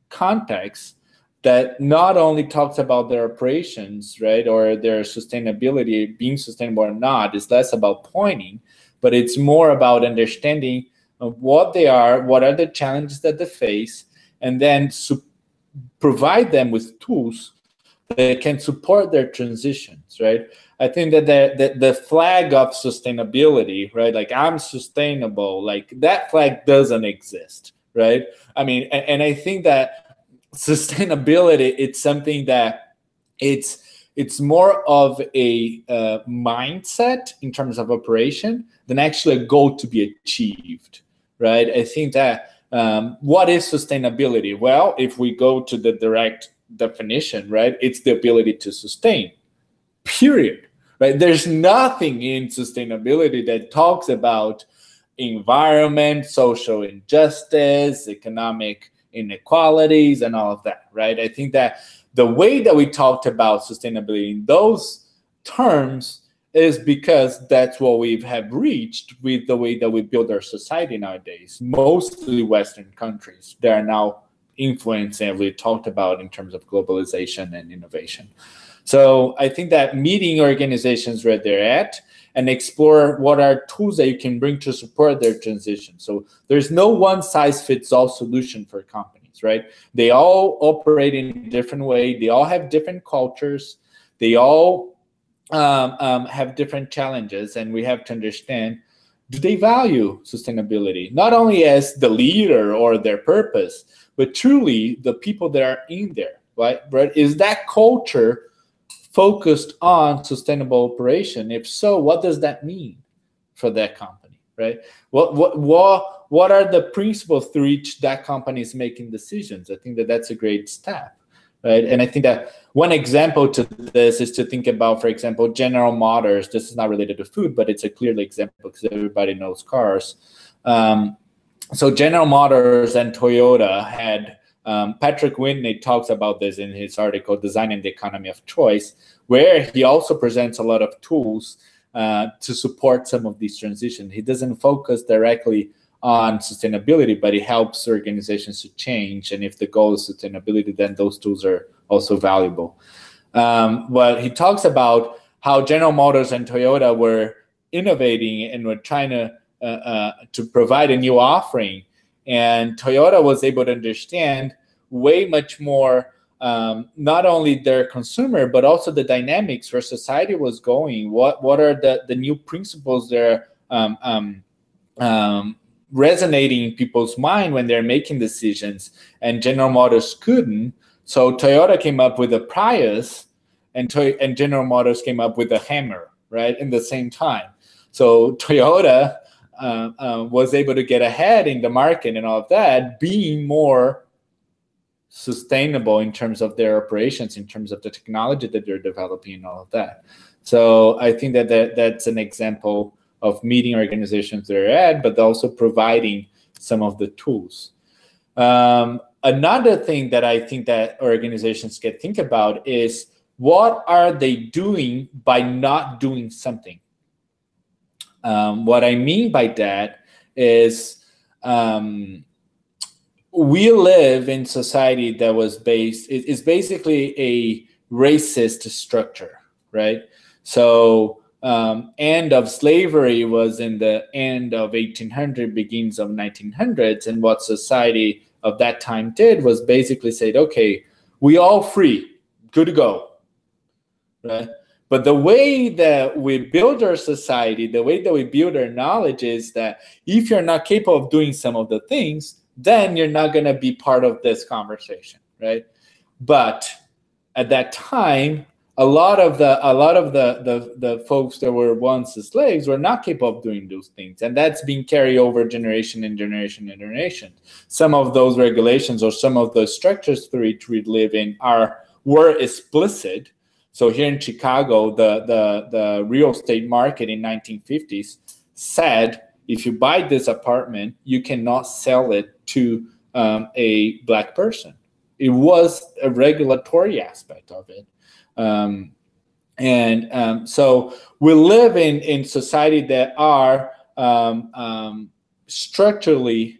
context that not only talks about their operations, right, or their sustainability, being sustainable or not, is less about pointing, but it's more about understanding what they are, what are the challenges that they face, and then provide them with tools that can support their transitions, right? I think that the flag of sustainability, right, like I'm sustainable, like that flag doesn't exist, right? I mean, and I think that sustainability, it's something that it's more of a mindset in terms of operation than actually a goal to be achieved, right? I think that what is sustainability? Well, if we go to the direct definition, right, it's the ability to sustain, period, right? There's nothing in sustainability that talks about environment, social injustice, economic inequalities, and all of that, right? I think that the way that we talked about sustainability in those terms is because that's what we have reached with the way that we build our society nowadays. Mostly Western countries that are now influencing, and we talked about in terms of globalization and innovation. So I think that meeting organizations where they're at and explore what are tools that you can bring to support their transition. So there's no one size fits all solution for companies, right? They all operate in a different way. They all have different cultures. They all have different challenges, and we have to understand, do they value sustainability? Not only as the leader or their purpose, but truly the people that are in there, right? Is that culture focused on sustainable operation? If so, what does that mean for that company, right? What are the principles through which that company is making decisions? I think that that's a great step, right? And I think that one example to this is to think about, for example, General Motors. This is not related to food, but it's a clear example because everybody knows cars. So General Motors and Toyota had, Patrick Whitney talks about this in his article, Designing the Economy of Choice, where he also presents a lot of tools to support some of these transitions. He doesn't focus directly on sustainability, but he helps organizations to change. And if the goal is sustainability, then those tools are also valuable. But he talks about how General Motors and Toyota were innovating and were trying to provide a new offering. And Toyota was able to understand way much more, not only their consumer, but also the dynamics where society was going. What are the new principles they're resonating in people's mind when they're making decisions, and General Motors couldn't. So Toyota came up with a Prius, and General Motors came up with a Hammer, right, in the same time. So Toyota was able to get ahead in the market and all of that, being more sustainable in terms of their operations, in terms of the technology that they're developing and all of that. So I think that's an example of meeting organizations they're at, but also providing some of the tools. Another thing that I think that organizations can think about is, what are they doing by not doing something? What I mean by that is, we live in society that was is basically a racist structure, right? So end of slavery was in the end of 1800, beginnings of 1900s, and what society of that time did was basically said, okay, we all free, good to go, right? But the way that we build our society, the way that we build our knowledge is that if you're not capable of doing some of the things, then you're not going to be part of this conversation, right? But at that time, a lot of the folks that were once slaves were not capable of doing those things, and that's being carried over generation and generation and generation. Some of those regulations or some of those structures through which we live in were explicit. So here in Chicago, the real estate market in 1950s said, if you buy this apartment, you cannot sell it to a Black person. It was a regulatory aspect of it. So we live in society that are structurally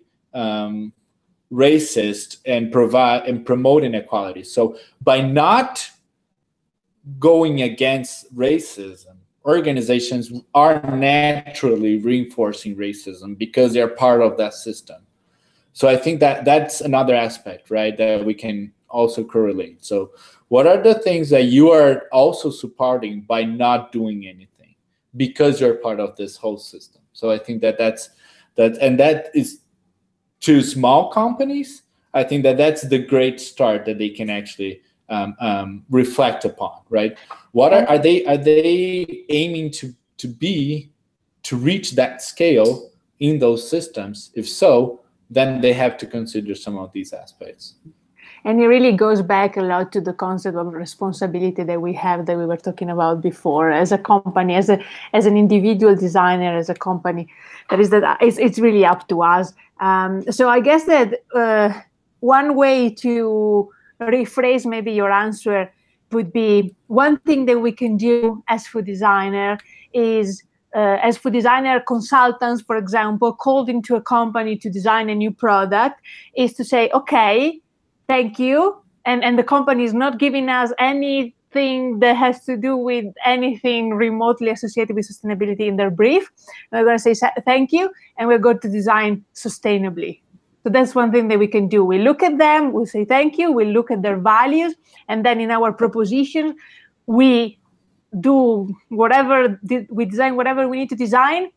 racist and promote inequality. So by not going against racism, organizations are naturally reinforcing racism because they're part of that system. So I think that's another aspect, right, that we can also correlate. So what are the things that you are also supporting by not doing anything because you're part of this whole system? So I think that is to small companies. I think that's the great start that they can actually reflect upon, right? What are they aiming to reach that scale in those systems? If so, then they have to consider some of these aspects. And it really goes back a lot to the concept of responsibility that we have, that we were talking about before, as a company, as an individual designer, as a company. It's really up to us. So I guess that one way to rephrase maybe your answer would be, one thing that we can do as food designer is, as food designer consultants, for example, called into a company to design a new product, is to say, okay, thank you. And the company is not giving us anything that has to do with anything remotely associated with sustainability in their brief. And we're going to say thank you, and we're going to design sustainably. So that's one thing that we can do. We look at them, we say thank you, we look at their values, and then in our proposition, we do whatever, we design whatever we need to design.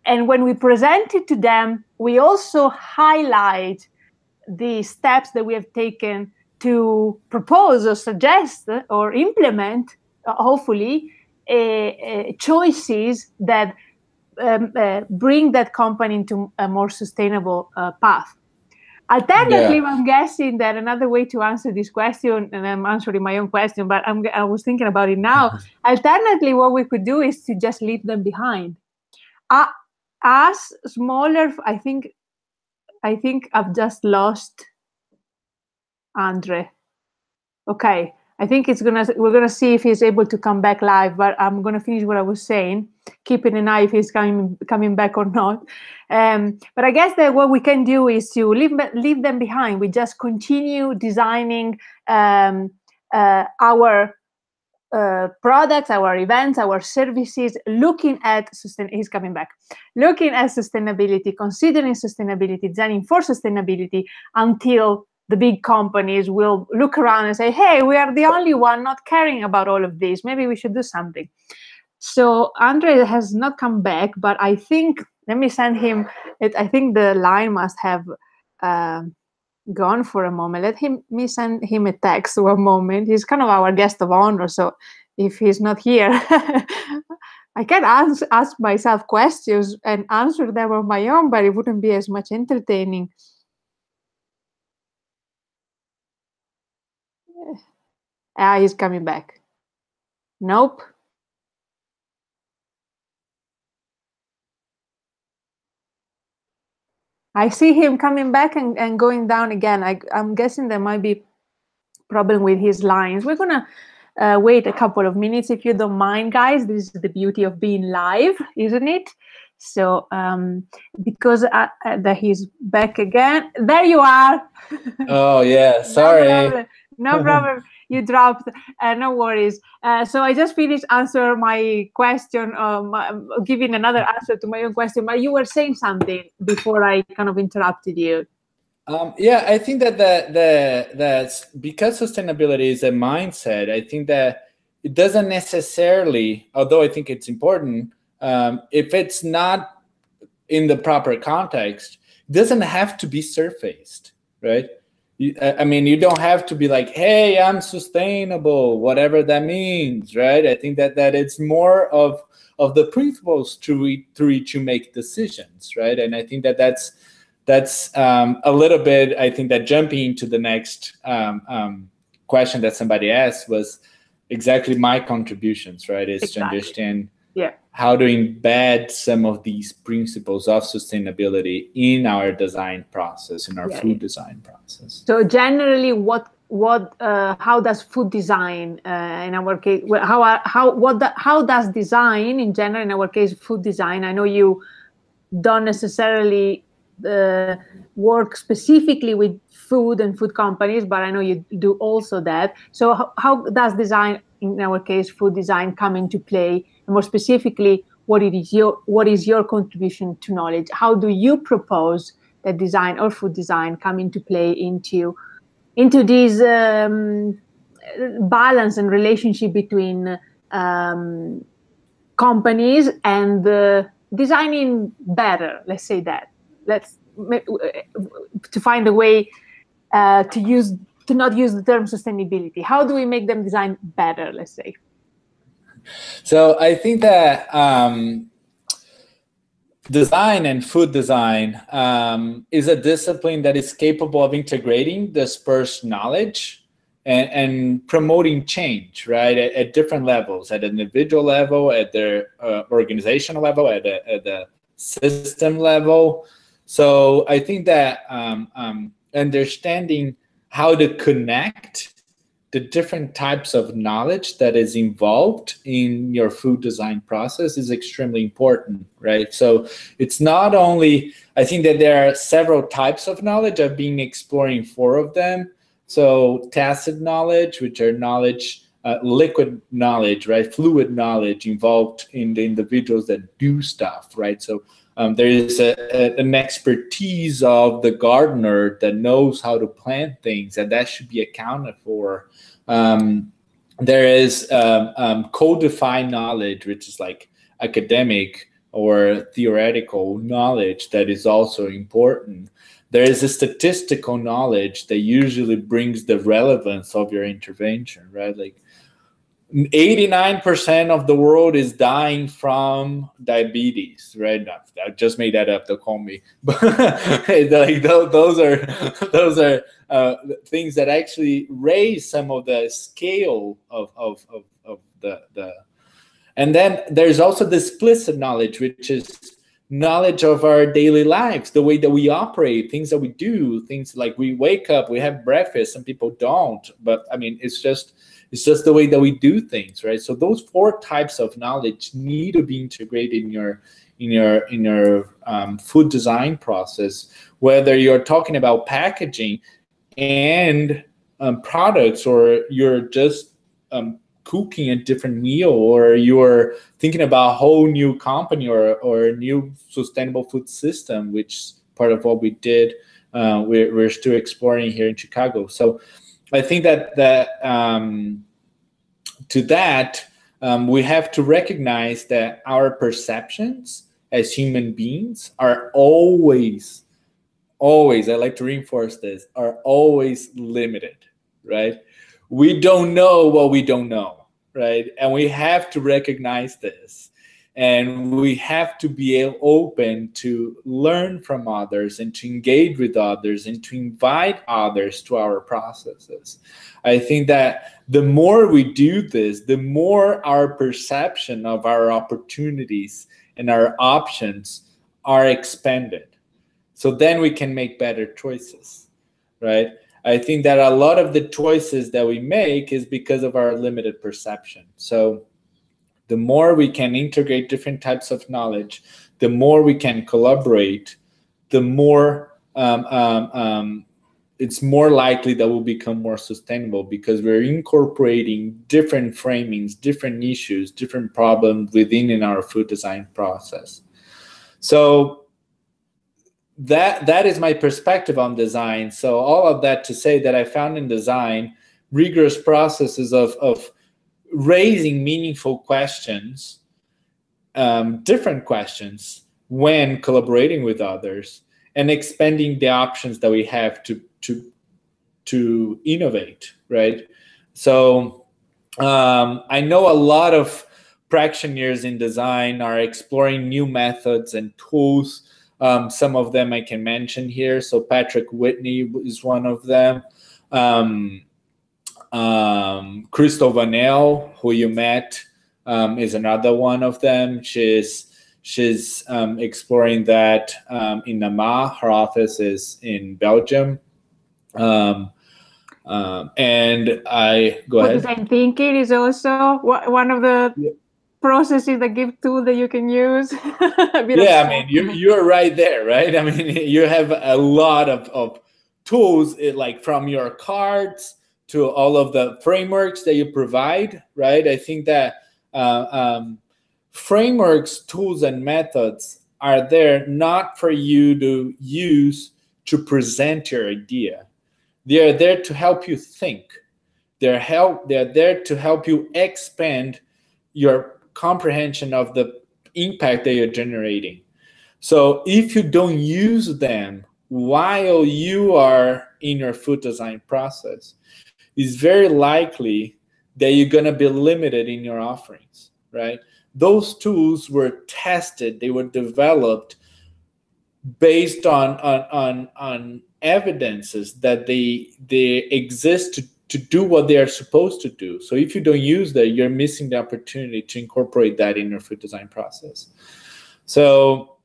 And when we present it to them, we also highlight the steps that we have taken to propose or suggest or implement, hopefully, choices that bring that company into a more sustainable path. Alternatively, I'm guessing that another way to answer this question, and I'm answering my own question, but I was thinking about it now. Alternatively, what we could do is to just leave them behind. As smaller, I think I've just lost Andre. Okay, I think we're gonna see if he's able to come back live, but I'm gonna finish what I was saying, keeping an eye if he's coming back or not. But I guess that what we can do is to leave them behind. We just continue designing our products, our events, our services, looking at he's coming back, looking at sustainability, considering sustainability, designing for sustainability, until the big companies will look around and say, hey, we are the only one not caring about all of this. Maybe we should do something. So Andre has not come back, but I think let me send him it. I think the line must have gone for a moment. Me send him a text for a moment. He's kind of our guest of honor, so if he's not here, I can ask myself questions and answer them on my own, but it wouldn't be as much entertaining. He's coming back. Nope. I see him coming back and going down again. I'm guessing there might be problem with his lines. We're gonna wait a couple of minutes if you don't mind, guys. This is the beauty of being live, isn't it? So because that he's back again. There you are. Oh yeah, sorry. No problem. You dropped. No worries. So I just finished answer my question, giving another answer to my own question. But you were saying something before I kind of interrupted you. Yeah, I think that that's because sustainability is a mindset. I think that it doesn't necessarily, although I think it's important, if it's not in the proper context, it doesn't have to be surfaced, right? I mean, you don't have to be like, hey, I'm sustainable, whatever that means, right? I think that it's more of the principles through which you make decisions, right? And I think that that's a little bit, I think that jumping into the next question that somebody asked was exactly my contributions, right? Is to understand how to embed some of these principles of sustainability in our design process, in our food design process. So generally, how does food design in our case? How does design in general, in our case, food design? I know you don't necessarily work specifically with food and food companies, but I know you do also that. So how does design, in our case, food design, come into play? And more specifically, what is your contribution to knowledge? How do you propose that design or food design come into play into this balance and relationship between companies and designing better? Let's say that. To find a way to not use the term sustainability. How do we make them design better? Let's say. So I think that design and food design is a discipline that is capable of integrating dispersed knowledge and promoting change, right, at different levels, at an individual level, at their organizational level, at the system level. So I think that understanding how to connect the different types of knowledge that is involved in your food design process is extremely important, right? So it's not only, I think that there are several types of knowledge. I've been exploring 4 of them. So tacit knowledge, which are knowledge, liquid knowledge, right? Fluid knowledge involved in the individuals that do stuff, right? So there is an expertise of the gardener that knows how to plant things, and that should be accounted for. There is codified knowledge, which is like academic or theoretical knowledge that is also important. There is a statistical knowledge that usually brings the relevance of your intervention, right? Like 89% of the world is dying from diabetes, right? I just made that up, don't call me. But like those are things that actually raise some of the scale of the. And then there's also the explicit knowledge, which is knowledge of our daily lives, the way that we operate, things that we do, things like we wake up, we have breakfast. Some people don't, but I mean, it's just the way that we do things, right? So those 4 types of knowledge need to be integrated in your food design process, whether you're talking about packaging and products, or you're just cooking a different meal, or you're thinking about a whole new company or a new sustainable food system, which is part of what we did. We're still exploring here in Chicago. So I think that we have to recognize that our perceptions as human beings are always, I like to reinforce this, are always limited, right? We don't know what we don't know, right? And we have to recognize this. And we have to be open to learn from others and to engage with others and to invite others to our processes. I think that the more we do this, the more our perception of our opportunities and our options are expanded. So then we can make better choices, right? I think that a lot of the choices that we make is because of our limited perception. So the more we can integrate different types of knowledge, the more we can collaborate, the more it's more likely that we'll become more sustainable, because we're incorporating different framings, different issues, different problems in our food design process. So that is my perspective on design. So all of that to say that I found in design rigorous processes of raising meaningful questions, different questions when collaborating with others, and expanding the options that we have to innovate, right? So I know a lot of practitioners in design are exploring new methods and tools. Some of them I can mention here. So Patrick Whitney is one of them. Crystal Vanel, who you met, is another one of them. She's exploring that in Nama. Her office is in Belgium. And I go ahead. Design thinking is also one of the processes that give tool that you can use. Yeah, I mean, you're right there, right? I mean, you have a lot of tools, like from your cards to all of the frameworks that you provide, right? I think that frameworks, tools, and methods are there not for you to use to present your idea. They are there to help you think. They're there to help you expand your comprehension of the impact that you're generating. So if you don't use them while you are in your food design process, it's very likely that you're going to be limited in your offerings, right? Those tools were tested, they were developed based on evidences that they exist to do what they are supposed to do. So if you don't use that, you're missing the opportunity to incorporate that in your food design process. So,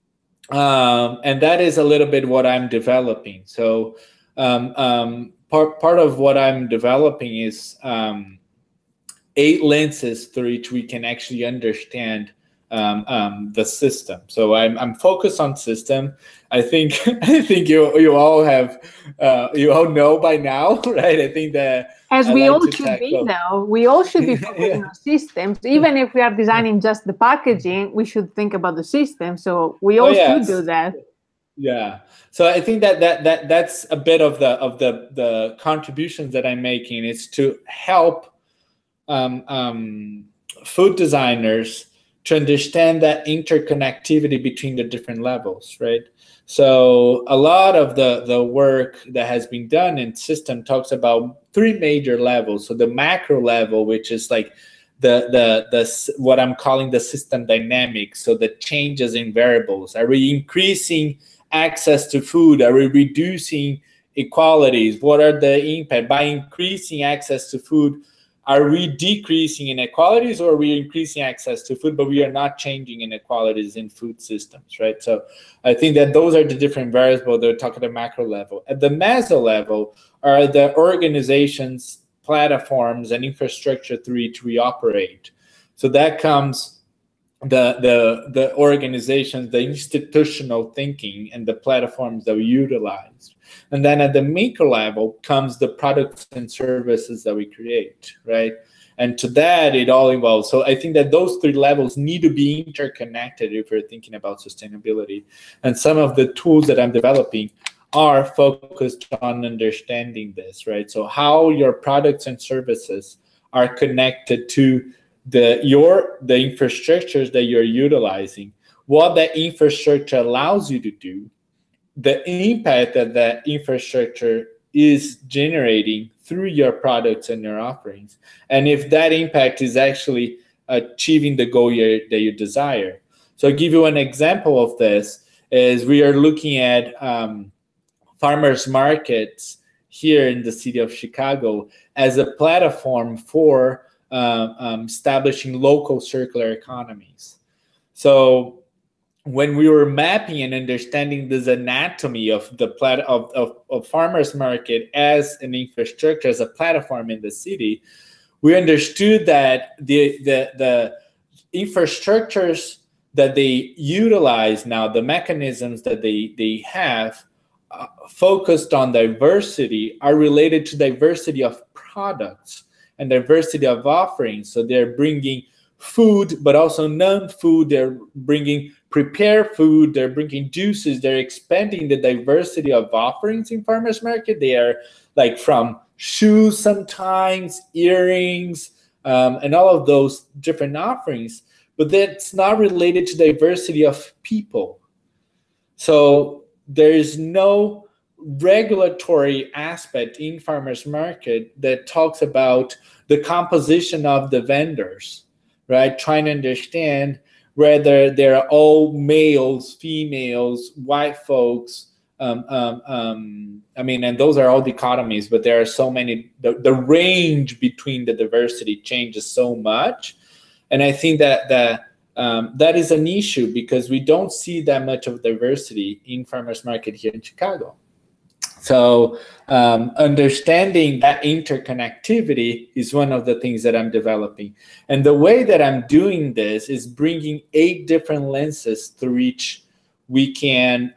and that is a little bit what I'm developing. So part of what I'm developing is 8 lenses through which we can actually understand the system. So I'm focused on system. I think you all have you all know by now, right? I think that as we all should be now. We all should be focusing on systems. Even if we are designing just the packaging, we should think about the system. So we all should do that. Yeah. So I think that's a bit of the contributions that I'm making, is to help food designers to understand that interconnectivity between the different levels, right? So a lot of the work that has been done in system talks about 3 major levels. So the macro level, which is like the what I'm calling the system dynamics. So the changes in variables. Are we increasing access to food? Are we reducing inequalities? What are the impact? By increasing access to food, are we decreasing inequalities, or are we increasing access to food, but we are not changing inequalities in food systems, right? So I think that those are the different variables that we're talking at the macro level. At the meso level are the organizations, platforms, and infrastructure through which we operate. So that comes the organizations, the institutional thinking, and the platforms that we utilize. And then at the micro level comes the products and services that we create, right? And to that, it all involves. So I think that those 3 levels need to be interconnected if we're thinking about sustainability. And some of the tools that I'm developing are focused on understanding this, right? So how your products and services are connected to the infrastructures that you're utilizing, what that infrastructure allows you to do, the impact that that infrastructure is generating through your products and your offerings, and if that impact is actually achieving the goal that you desire. So I'll give you an example of this. Is we are looking at farmers markets here in the city of Chicago as a platform for establishing local circular economies. So when we were mapping and understanding this anatomy of the of farmers market as an infrastructure, as a platform in the city, we understood that the infrastructures that they utilize now, the mechanisms that they have focused on diversity, are related to diversity of products and diversity of offerings. So they're bringing food, but also non-food. They're bringing prepared food. They're bringing juices. They're expanding the diversity of offerings in farmers market. They are like from shoes, sometimes earrings, and all of those different offerings. But that's not related to diversity of people. So there is no regulatory aspect in farmers market that talks about the composition of the vendors, right? Trying to understand whether they're all males, females, white folks. I mean, and those are all dichotomies, but there are so many, the range between the diversity changes so much. And I think that that is an issue because we don't see that much of diversity in farmers market here in Chicago. So understanding that interconnectivity is one of the things that I'm developing. And the way that I'm doing this is bringing 8 different lenses through which we can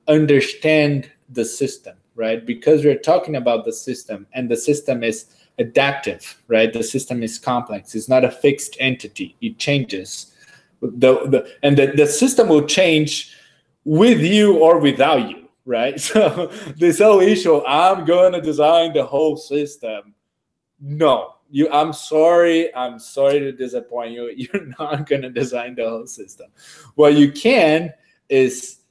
understand the system, right? Because we're talking about the system, and the system is adaptive, right? The system is complex. It's not a fixed entity. It changes. The system will change with you or without you, right? So this whole issue, I'm going to design the whole system. No, I'm sorry to disappoint you. You're not going to design the whole system. What you can is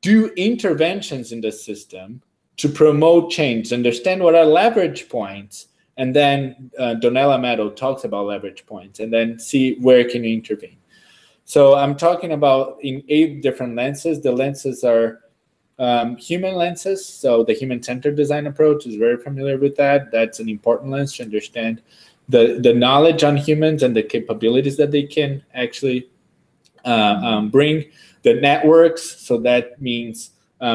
do interventions in the system to promote change, understand what are leverage points, and then Donella Meadow talks about leverage points, and then see where can you intervene. So I'm talking about in 8 different lenses. The lenses are human lenses. So the human-centered design approach is very familiar with that. That's an important lens to understand the knowledge on humans and the capabilities that they can actually bring. The networks, so that means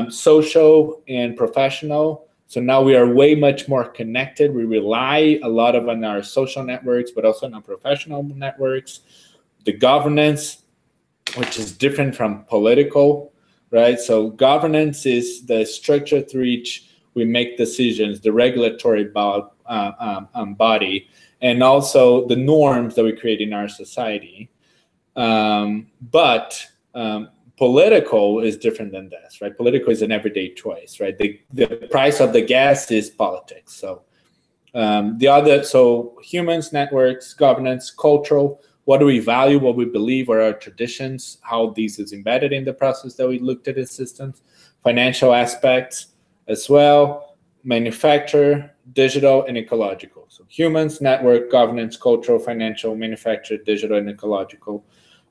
social and professional. So now we are way much more connected. We rely a lot on our social networks, but also on our professional networks. The governance, which is different from political, right? So governance is the structure through which we make decisions, the regulatory body, and also the norms that we create in our society. But political is different than this, right? Political is an everyday choice, right? The price of the gas is politics. So so humans, networks, governance, cultural, what do we value, what we believe, what are our traditions, how these is embedded in the process that we looked at in systems, financial aspects as well, manufacture, digital, and ecological. So humans, network, governance, cultural, financial, manufacture, digital, and ecological.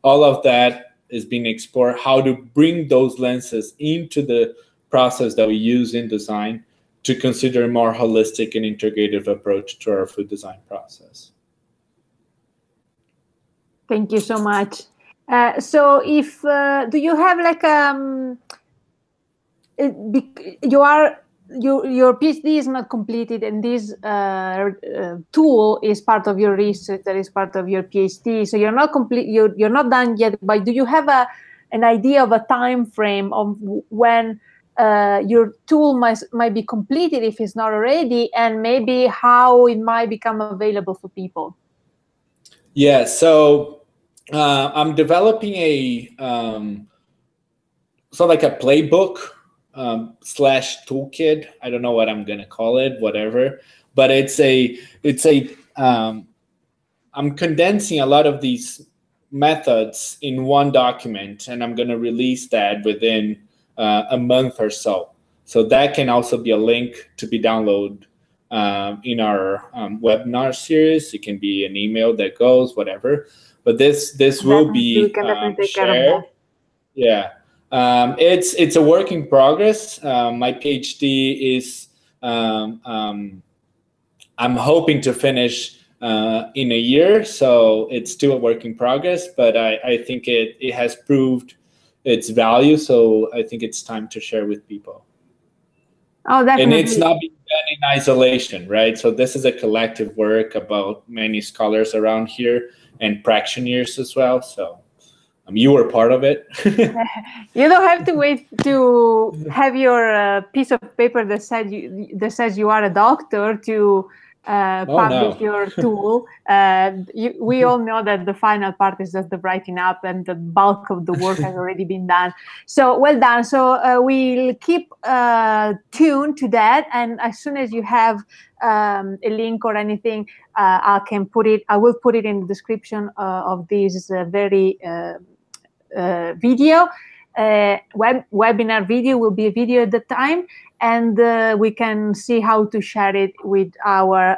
All of that is being explored, how to bring those lenses into the process that we use in design to consider a more holistic and integrative approach to our food design process. Thank you so much. So if, do you have like, your PhD is not completed, and this tool is part of your research, that is part of your PhD. So you're not complete. You're not done yet. But do you have an idea of a time frame of when your tool might be completed, if it's not already, and maybe how it might become available for people? Yeah. So I'm developing a like a playbook. Slash toolkit. I don't know what I'm gonna call it, whatever. But I'm condensing a lot of these methods in one document, and I'm going to release that within a month or so. So that can also be a link to be downloaded in our webinar series. It can be an email that goes, whatever. But this will be shared. Yeah, it's a work in progress. My PhD is I'm hoping to finish in a year, so it's still a work in progress. But I think it has proved its value, so I think it's time to share with people. Oh, definitely. And it's not being done in isolation, right? So this is a collective work about many scholars around here and practitioners as well. So you were part of it. You don't have to wait to have your piece of paper that says you are a doctor to publish your tool. We all know that the final part is just the writing up, and the bulk of the work has already been done. So well done. So we'll keep tuned to that, and as soon as you have a link or anything, I will put it in the description of this very video. Webinar video will be a video at the time, and we can see how to share it with our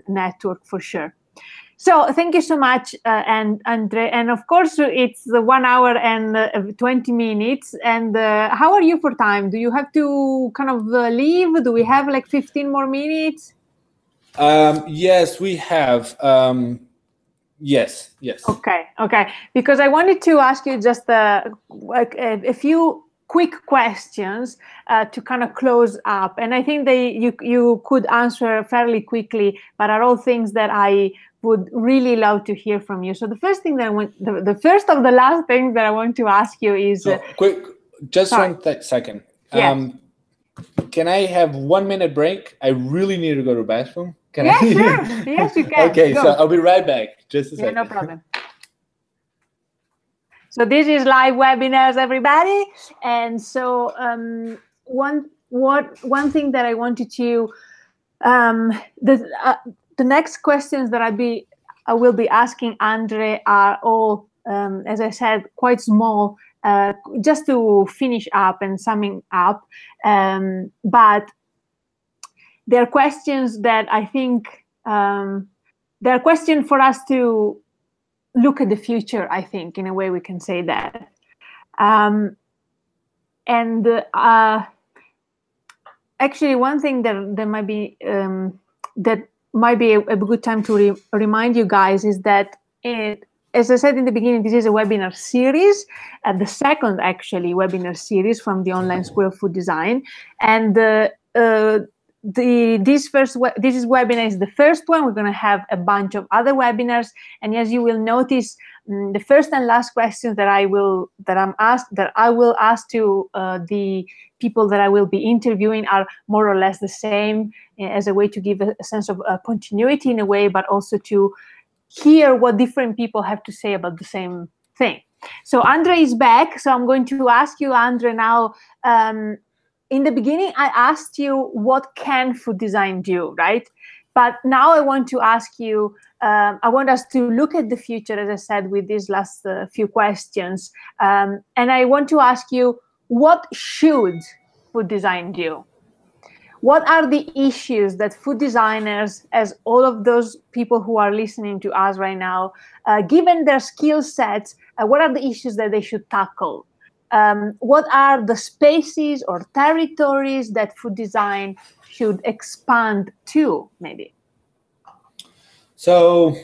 network for sure. So thank you so much, and Andre. And of course, it's 1 hour and 20 minutes. And how are you for time? Do you have to kind of leave? Do we have like 15 more minutes? Yes, we have. Yes. Okay. Because I wanted to ask you just a few quick questions to kind of close up, and I think you could answer fairly quickly, but are all things that I would really love to hear from you. So the first thing that the first of the last things that I want to ask you is quick. Just sorry. 1 second. Yes. Can I have 1 minute break? I really need to go to the bathroom. Sure. Yes, you can. Okay, go. So I'll be right back. Just a second. No problem. So this is live webinars, everybody. And so one thing that I wanted to the next questions that I will be asking Andre are all, as I said, quite small, just to finish up and summing up. But there are questions that I think they're a question for us to look at the future, I think, in a way we can say that. Actually, one thing that might be a good time to remind you guys is that, as I said in the beginning, this is a webinar series, the second actually webinar series from the Online School of Food Design, and this webinar is the first one. We're going to have a bunch of other webinars, and as you will notice, the first and last questions that I will ask to the people that I will be interviewing are more or less the same, as a way to give a sense of continuity in a way, but also to hear what different people have to say about the same thing. So Andre is back. So I'm going to ask you, Andre, now. In the beginning, I asked you, what can food design do, right? But now I want to ask you, I want us to look at the future, as I said, with these last few questions. And I want to ask you, what should food design do? What are the issues that food designers, as all of those people who are listening to us right now, given their skill sets, what are the issues that they should tackle? What are the spaces or territories that food design should expand to, maybe? So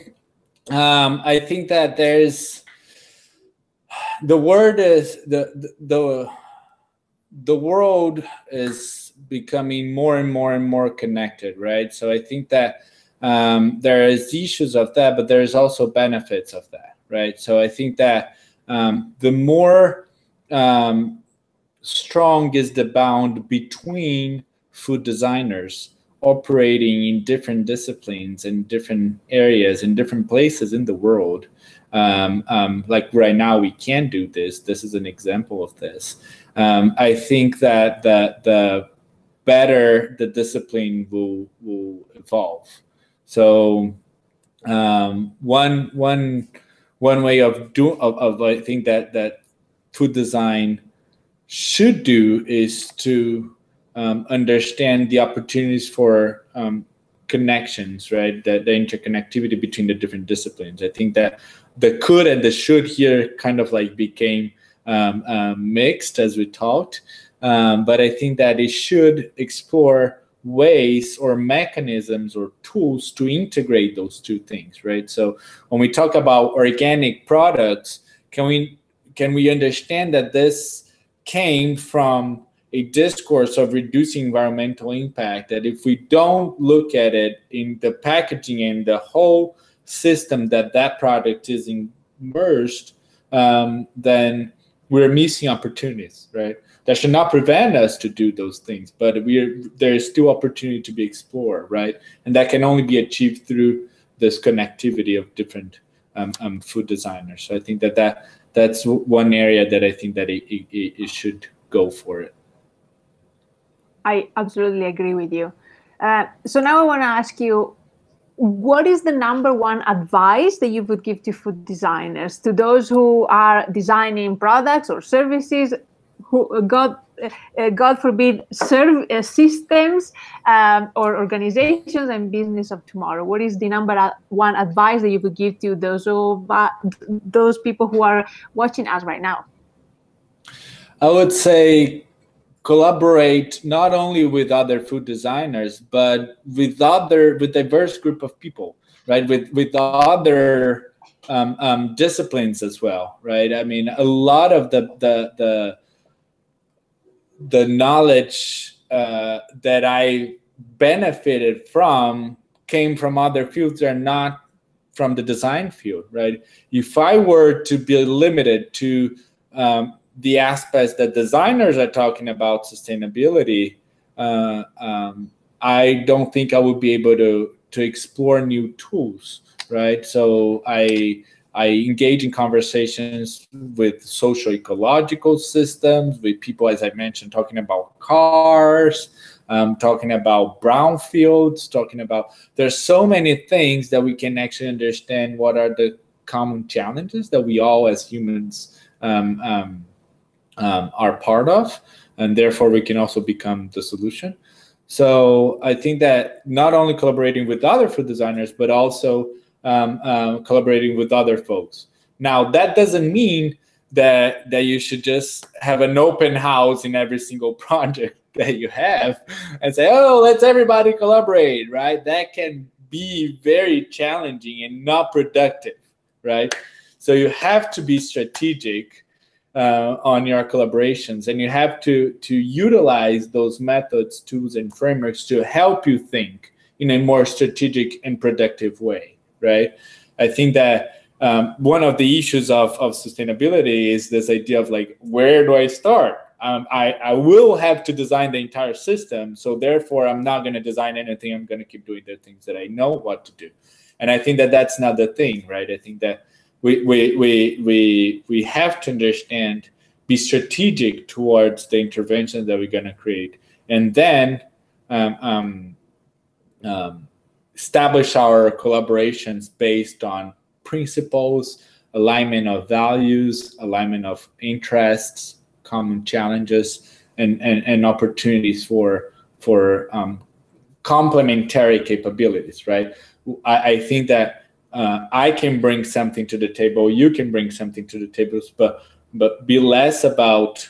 I think that there's the word is the world is becoming more and more connected, right? So I think that there is issues of that, but there's also benefits of that, right? So I think that the more strong is the bound between food designers operating in different disciplines in different areas in different places in the world. Like right now we can do this. This is an example of this. I think that the better the discipline will evolve. So one one way of doing of I think that food design should do is to understand the opportunities for connections, right? The interconnectivity between the different disciplines. I think that the could and the should here kind of like became mixed as we talked, but I think that it should explore ways or mechanisms or tools to integrate those two things, right? So when we talk about organic products, can we understand that this came from a discourse of reducing environmental impact, that if we don't look at it in the packaging and the whole system that product is immersed, then we're missing opportunities, right? That should not prevent us to do those things, but there is still opportunity to be explored, right? And that can only be achieved through this connectivity of different food designers. So I think that's one area that I think that it should go for it. I absolutely agree with you. So now I want to ask you, what is the number one advice that you would give to food designers, to those who are designing products or services, who God forbid, serve systems or organizations and business of tomorrow? What is the number one advice that you would give to those people who are watching us right now? I would say collaborate not only with other food designers, but with diverse group of people, right? With other disciplines as well, right? I mean, a lot of the knowledge that I benefited from came from other fields that are not from the design field, right? If I were to be limited to the aspects that designers are talking about sustainability, I don't think I would be able to explore new tools, right? So I engage in conversations with social ecological systems, with people, as I mentioned, talking about cars, talking about brownfields, there's so many things that we can actually understand what are the common challenges that we all as humans are part of, and therefore we can also become the solution. So I think that not only collaborating with other food designers, but also collaborating with other folks. Now, that doesn't mean that you should just have an open house in every single project that you have and say, oh, let's everybody collaborate, right? That can be very challenging and not productive, right? So you have to be strategic on your collaborations, and you have to utilize those methods, tools, and frameworks to help you think in a more strategic and productive way, right? I think that one of the issues of sustainability is this idea of like, where do I start? I will have to design the entire system, so therefore I'm not going to design anything. I'm going to keep doing the things that I know what to do. And I think that that's not the thing, right? I think that we have to understand, be strategic towards the interventions that we're going to create, and then establish our collaborations based on principles, alignment of values, alignment of interests, common challenges, and opportunities for complementary capabilities, right? I think that I can bring something to the table, you can bring something to the table, but be less about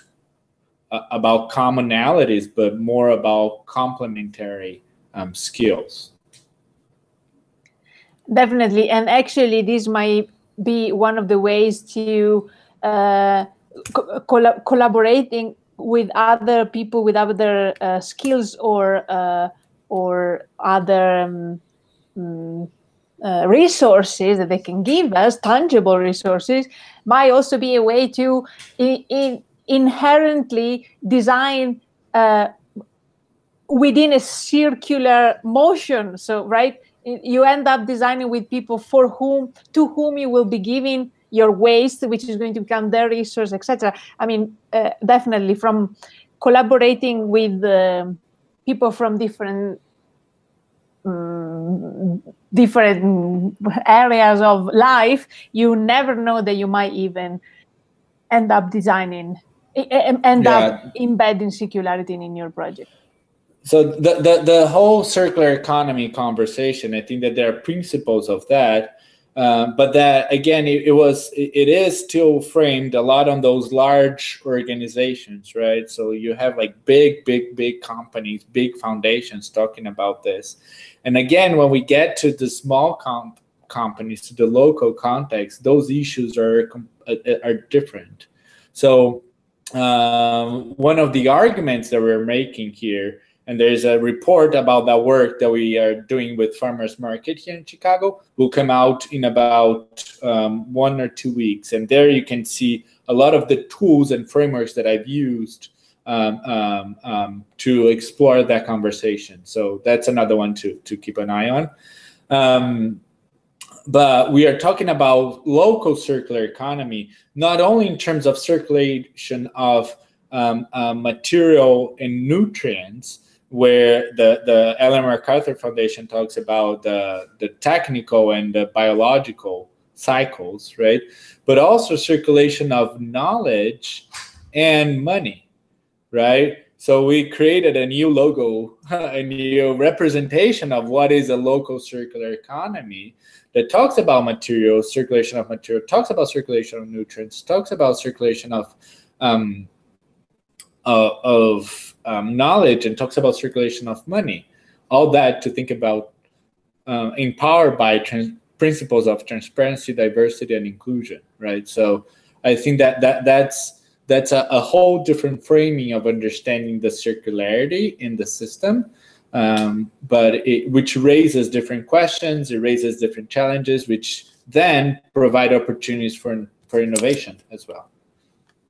commonalities, but more about complementary skills. Definitely, and actually this might be one of the ways to collaborating with other people with other skills or other resources that they can give us, tangible resources, might also be a way to inherently design within a circular motion. So, right, you end up designing with people to whom you will be giving your waste, which is going to become their resource, etc. I mean, definitely from collaborating with people from different different areas of life, you never know that you might even end up designing, up embedding circularity in your project. So the whole circular economy conversation, I think that there are principles of that, but that again, it is still framed a lot on those large organizations, right? So you have like big companies, big foundations talking about this, and again, when we get to the small companies, to the local context, those issues are different. So one of the arguments that we're making here, and there's a report about that work that we are doing with Farmers Market here in Chicago, will come out in about 1 or 2 weeks. And there you can see a lot of the tools and frameworks that I've used to explore that conversation. So that's another one to keep an eye on. But we are talking about local circular economy, not only in terms of circulation of material and nutrients, where the Ellen MacArthur Foundation talks about the technical and the biological cycles, right? But also circulation of knowledge and money, right? So we created a new logo, a new representation of what is a local circular economy that talks about material, circulation of material, talks about circulation of nutrients, talks about circulation of knowledge, and talks about circulation of money. All that to think about, empowered by principles of transparency, diversity, and inclusion, right? So I think that's a whole different framing of understanding the circularity in the system, but which raises different questions, it raises different challenges, which then provide opportunities for innovation as well.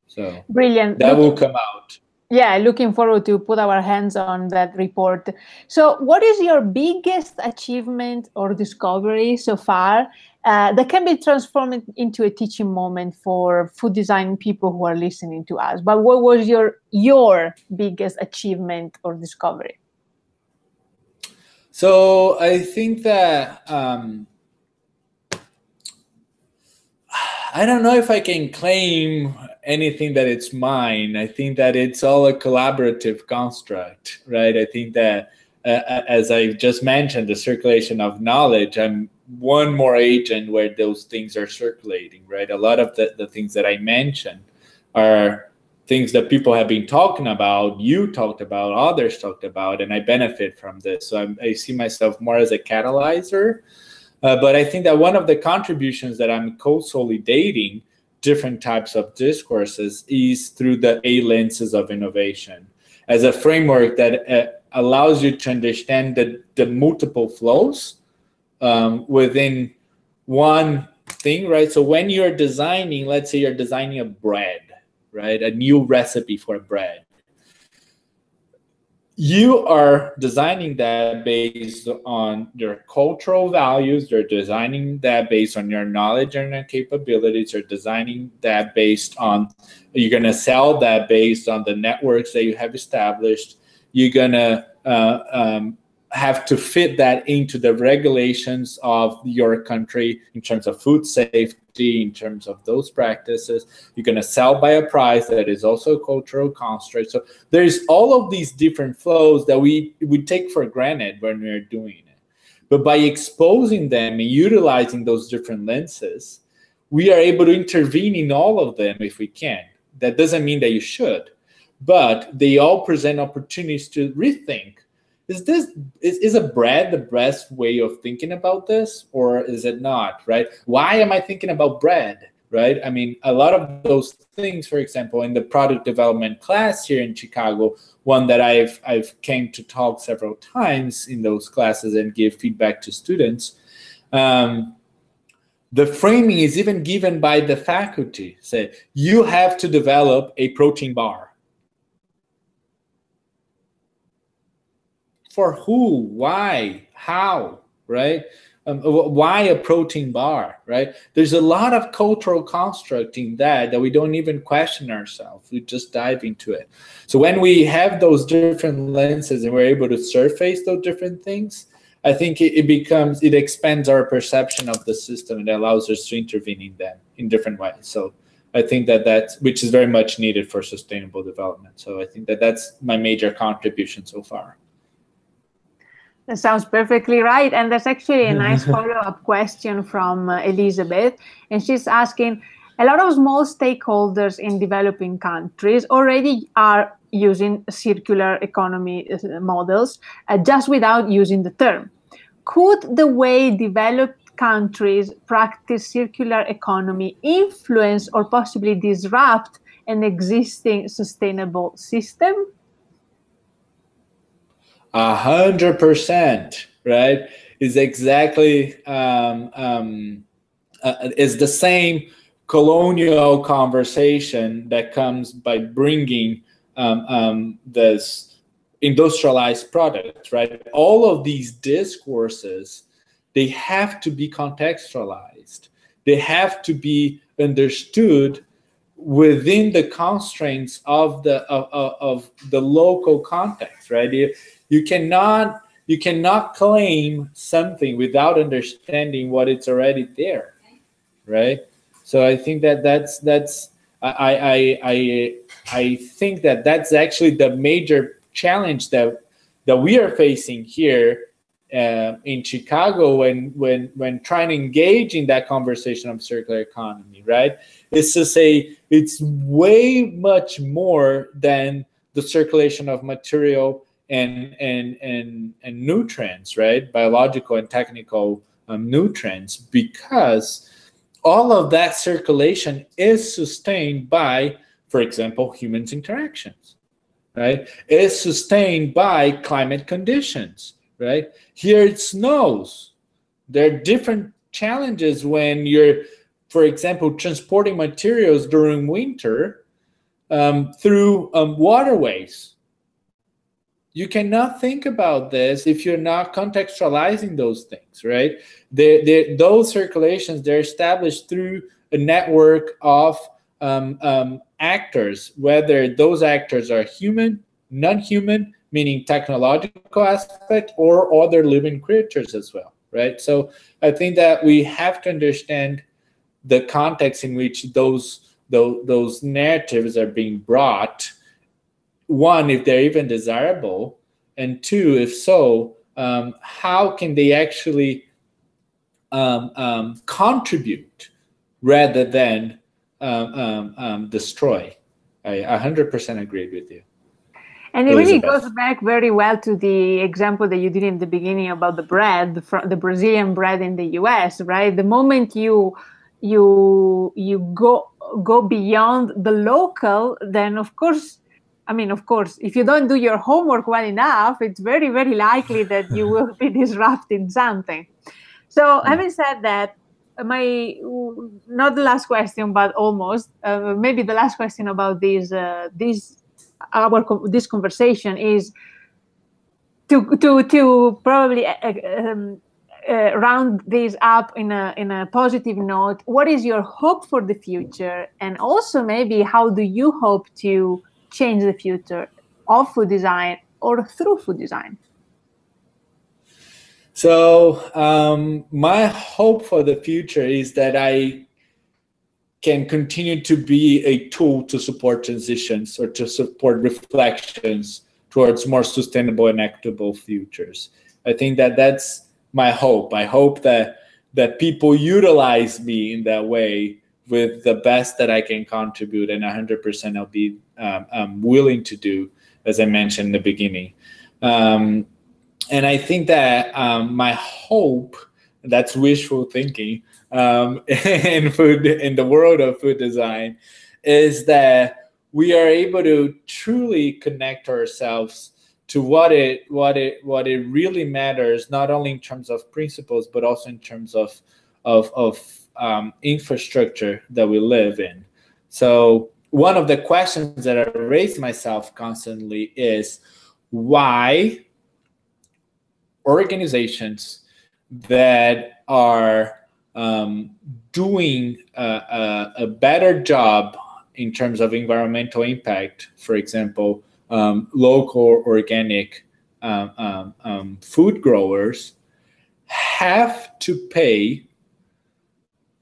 So brilliant. That will come out. Yeah, looking forward to put our hands on that report. So what is your biggest achievement or discovery so far that can be transformed into a teaching moment for food design people who are listening to us? But what was your biggest achievement or discovery? So I think that I don't know if I can claim anything that it's mine. I think that it's all a collaborative construct, right? I think that, as I just mentioned, the circulation of knowledge, I'm one more agent where those things are circulating, right? A lot of the things that I mentioned are things that people have been talking about, you talked about, others talked about, and I benefit from this. So I see myself more as a catalyzer. But I think that one of the contributions that I'm consolidating different types of discourses is through the 8 lenses of innovation as a framework that allows you to understand the multiple flows within one thing, right? So when you're designing, let's say you're designing a bread, right? A new recipe for bread. You are designing that based on your cultural values. You're designing that based on your knowledge and your capabilities. You're designing that based on, you're going to sell that based on the networks that you have established. You're going to have to fit that into the regulations of your country in terms of food safety, in terms of those practices. You're going to sell by a price that is also a cultural construct. So there's all of these different flows that we take for granted when we're doing it. But by exposing them and utilizing those different lenses, we are able to intervene in all of them if we can. That doesn't mean that you should, but they all present opportunities to rethink. Is a bread the best way of thinking about this, or is it not, right? Why am I thinking about bread, right? I mean, a lot of those things, for example, in the product development class here in Chicago, one that I've came to talk several times in those classes and give feedback to students, the framing is even given by the faculty. Say, you have to develop a protein bar. For who, why, how, right? Why a protein bar, right? There's a lot of cultural construct in that we don't even question ourselves. We just dive into it. So when we have those different lenses and we're able to surface those different things, I think it expands our perception of the system and allows us to intervene in them in different ways. So I think that's which is very much needed for sustainable development. So I think that's my major contribution so far. That sounds perfectly right. And there's actually a nice follow-up question from Elizabeth. And she's asking, a lot of small stakeholders in developing countries already are using circular economy models, just without using the term. Could the way developed countries practice circular economy influence or possibly disrupt an existing sustainable system? 100%, right? Is exactly is the same colonial conversation that comes by bringing this industrialized products, right? All of these discourses, they have to be contextualized. They have to be understood within the constraints of the local context, right? You cannot claim something without understanding what it's already there, right? So I think I think that's actually the major challenge that we are facing here in Chicago when trying to engage in that conversation of circular economy, right? Is to say it's way much more than the circulation of material and nutrients, right? Biological and technical nutrients, because all of that circulation is sustained by, for example, humans' interactions, right? Is sustained by climate conditions, right? Here it snows. There are different challenges when you're, for example, transporting materials during winter through waterways. You cannot think about this if you're not contextualizing those things, right? Those circulations, they're established through a network of actors, whether those actors are human, non-human, meaning technological aspect, or other living creatures as well, right? So I think that we have to understand the context in which those narratives are being brought. One, if they're even desirable, and two, if so, how can they actually contribute rather than destroy? I 100% agree with you. And it really goes back very well to the example that you did in the beginning about the bread, the Brazilian bread in the US, right? The moment you go beyond the local, then of course, if you don't do your homework well enough, it's very, very likely that you will be disrupting something. So having said that, not the last question, but almost, maybe the last question about this conversation is to probably round this up in a positive note. What is your hope for the future, and also maybe how do you hope to change the future of food design or through food design? So my hope for the future is that I can continue to be a tool to support transitions or to support reflections towards more sustainable and equitable futures. I think that's my hope. I hope that people utilize me in that way with the best that I can contribute, and 100% I'll be willing to do, as I mentioned in the beginning. And I think that my hope, that's wishful thinking, in the world of food design, is that we are able to truly connect ourselves to what it really matters, not only in terms of principles, but also in terms of infrastructure that we live in. So one of the questions that I raise myself constantly is why organizations that are doing a better job in terms of environmental impact, for example, local organic food growers, have to pay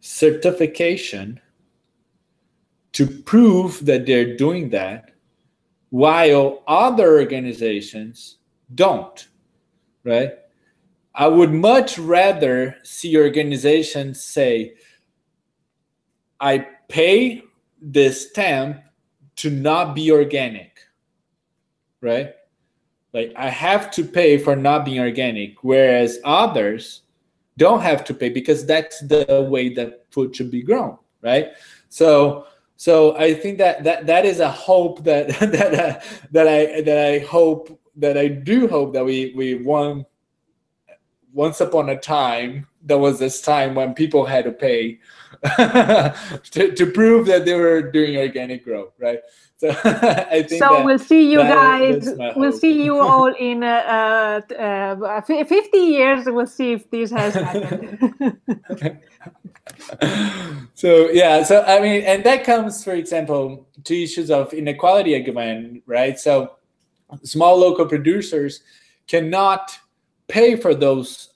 certification to prove that they're doing that, while other organizations don't, right? I would much rather see organizations say, I pay this stamp to not be organic, right? Like, I have to pay for not being organic, whereas others don't have to pay because that's the way that food should be grown, right? So I think that is a hope that I do hope that we won. Once upon a time, there was this time when people had to pay to prove that they were doing organic growth, right? So I think so we'll see you guys. We'll hope. see you all in 50 years. We'll see if this has happened. So yeah, so I mean, and that comes, for example, to issues of inequality again, right? So small local producers cannot pay for those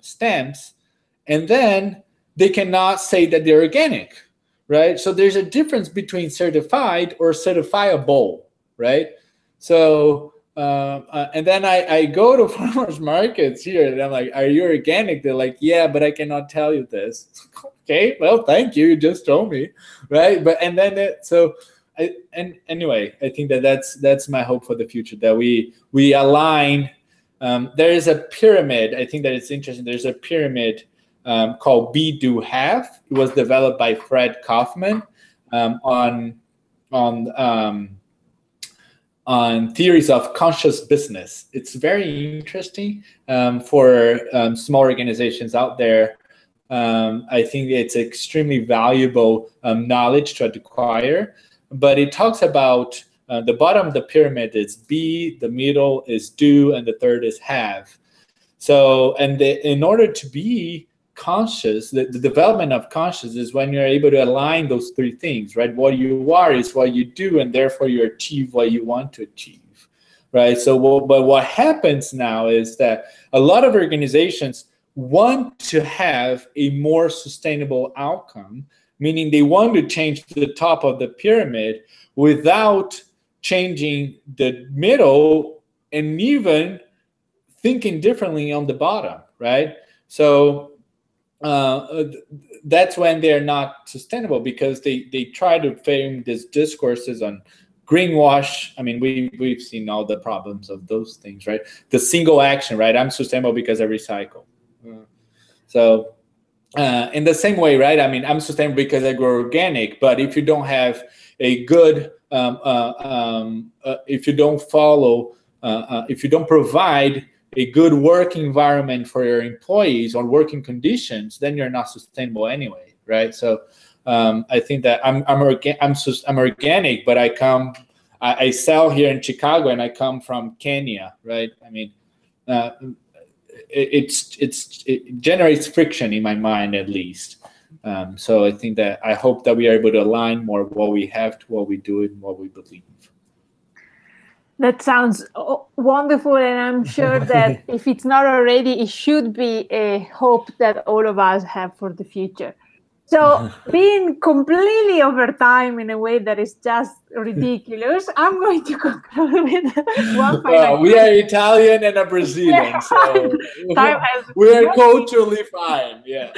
stamps, and then they cannot say that they're organic, right? So there's a difference between certified or certifiable, right? So and then I go to farmers markets here and I'm like, are you organic? They're like, yeah, but I cannot tell you this. Okay, well, thank you, you just told me, right? But and then anyway, I think that's my hope for the future, that we align. There is a pyramid. I think that it's interesting. There's a pyramid called Be Do Have. It was developed by Fred Kaufman on theories of conscious business. It's very interesting for small organizations out there. I think it's extremely valuable knowledge to acquire. But it talks about the bottom of the pyramid is be, the middle is do, and the third is have. So, and in order to be conscious, the development of conscious is when you're able to align those three things, right? What you are is what you do, and therefore you achieve what you want to achieve, right? So, but what happens now is that a lot of organizations want to have a more sustainable outcome, meaning they want to change the top of the pyramid without changing the middle and even thinking differently on the bottom, right? So that's when they're not sustainable, because they try to frame these discourses on greenwash. I mean, we've seen all the problems of those things, right? The single action, right? I'm sustainable because I recycle. So in the same way, right? I mean, I'm sustainable because I grow organic, but if you don't have a good, if you don't follow, if you don't provide a good work environment for your employees or working conditions, then you're not sustainable anyway, right? So I think that I'm organic, but I sell here in Chicago and I come from Kenya, right? I mean, it generates friction in my mind, at least. So I think that I hope that we are able to align more what we have to what we do and what we believe. That sounds wonderful, and I'm sure that if it's not already, it should be a hope that all of us have for the future. So, being completely over time in a way that is just ridiculous, I'm going to conclude with one final we are Italian and a Brazilian, yeah. So we are culturally fine. Yeah.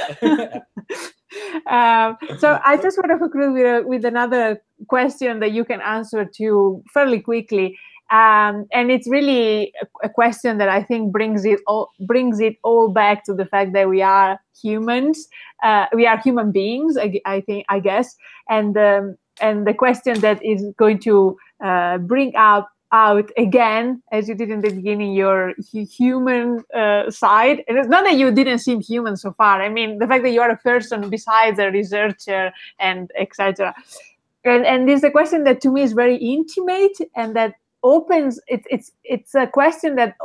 So I just want to conclude with another question that you can answer to fairly quickly. And it's really a question that I think brings it all back to the fact that we are humans, we are human beings. I guess, and the question that is going to bring out again, as you did in the beginning, your human side. And it's not that you didn't seem human so far. I mean, the fact that you are a person besides a researcher and etc. And this is a question that to me is very intimate, and that opens. It's a question that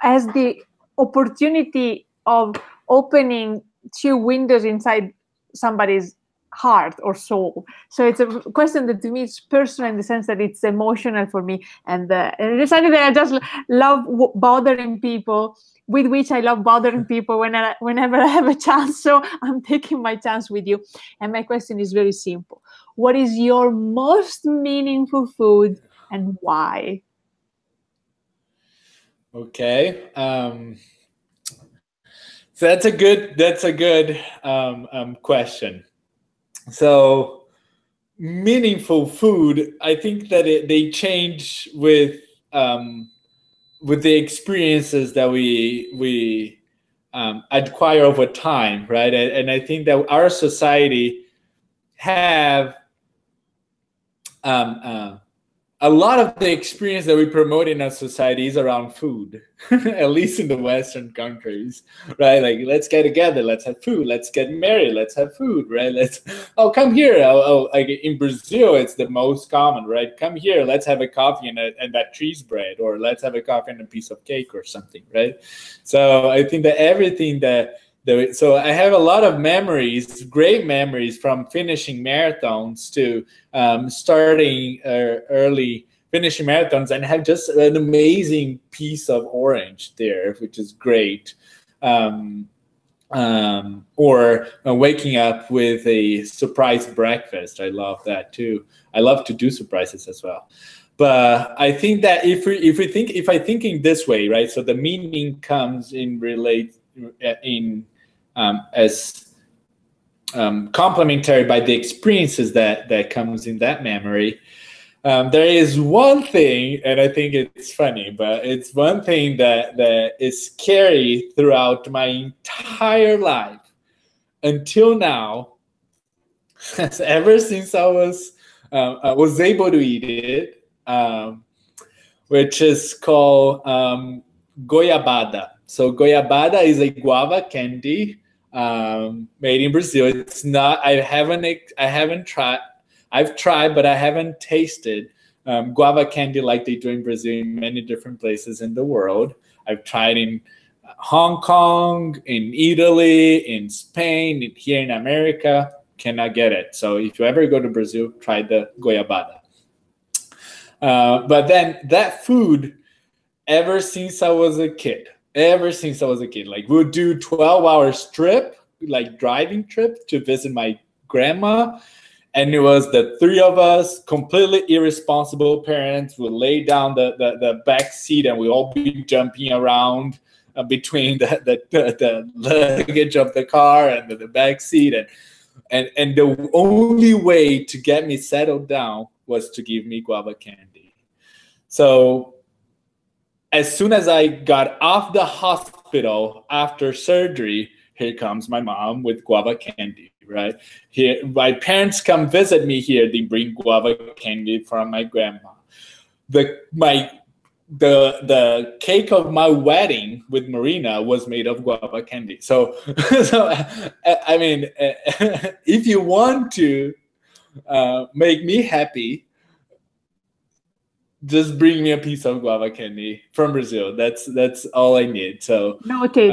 has the opportunity of opening two windows inside somebody's heart or soul. So it's a question that to me is personal in the sense that it's emotional for me, and it's something that I just love bothering people, with which I love bothering people whenever I have a chance. So I'm taking my chance with you. And my question is very simple. What is your most meaningful food and why? Okay. So that's a good question. So meaningful food, I think that they change with the experiences that we acquire over time, right? And I think that our society have a lot of the experience that we promote in our society is around food, at least in the Western countries, right? Like, let's get together, let's have food, let's get married, let's have food, right? Come here. Like in Brazil, it's the most common, right? Come here, let's have a coffee and that cheese bread, or let's have a coffee and a piece of cake or something, right? So I think that everything so I have a lot of memories, great memories, from finishing marathons to starting early, finishing marathons, and have just an amazing piece of orange there, which is great. Or waking up with a surprise breakfast. I love that too. I love to do surprises as well. But I think that if I think in this way, right? So the meaning comes as complementary by the experiences that comes in that memory. There is one thing, and I think it's funny, but it's one thing that is carried throughout my entire life until now. Ever since I was able to eat it, which is called goiabada. So goiabada is a guava candy made in Brazil. It's not. I haven't tried. I've tried, but I haven't tasted guava candy like they do in Brazil in many different places in the world. I've tried in Hong Kong, in Italy, in Spain, here in America. Cannot get it. So if you ever go to Brazil, try the goiabada. But then that food, ever since I was a kid, like we'll do 12-hour trip, like driving trip to visit my grandma. And it was the three of us, completely irresponsible parents, would lay down the back seat, and we all be jumping around between the luggage of the car and the back seat. And the only way to get me settled down was to give me guava candy. So as soon as I got off the hospital after surgery, here comes my mom with guava candy, right? Here, my parents come visit me here. They bring guava candy from my grandma. The cake of my wedding with Marina was made of guava candy. So I mean, if you want to make me happy, just bring me a piece of guava candy from Brazil. That's all I need. So noted.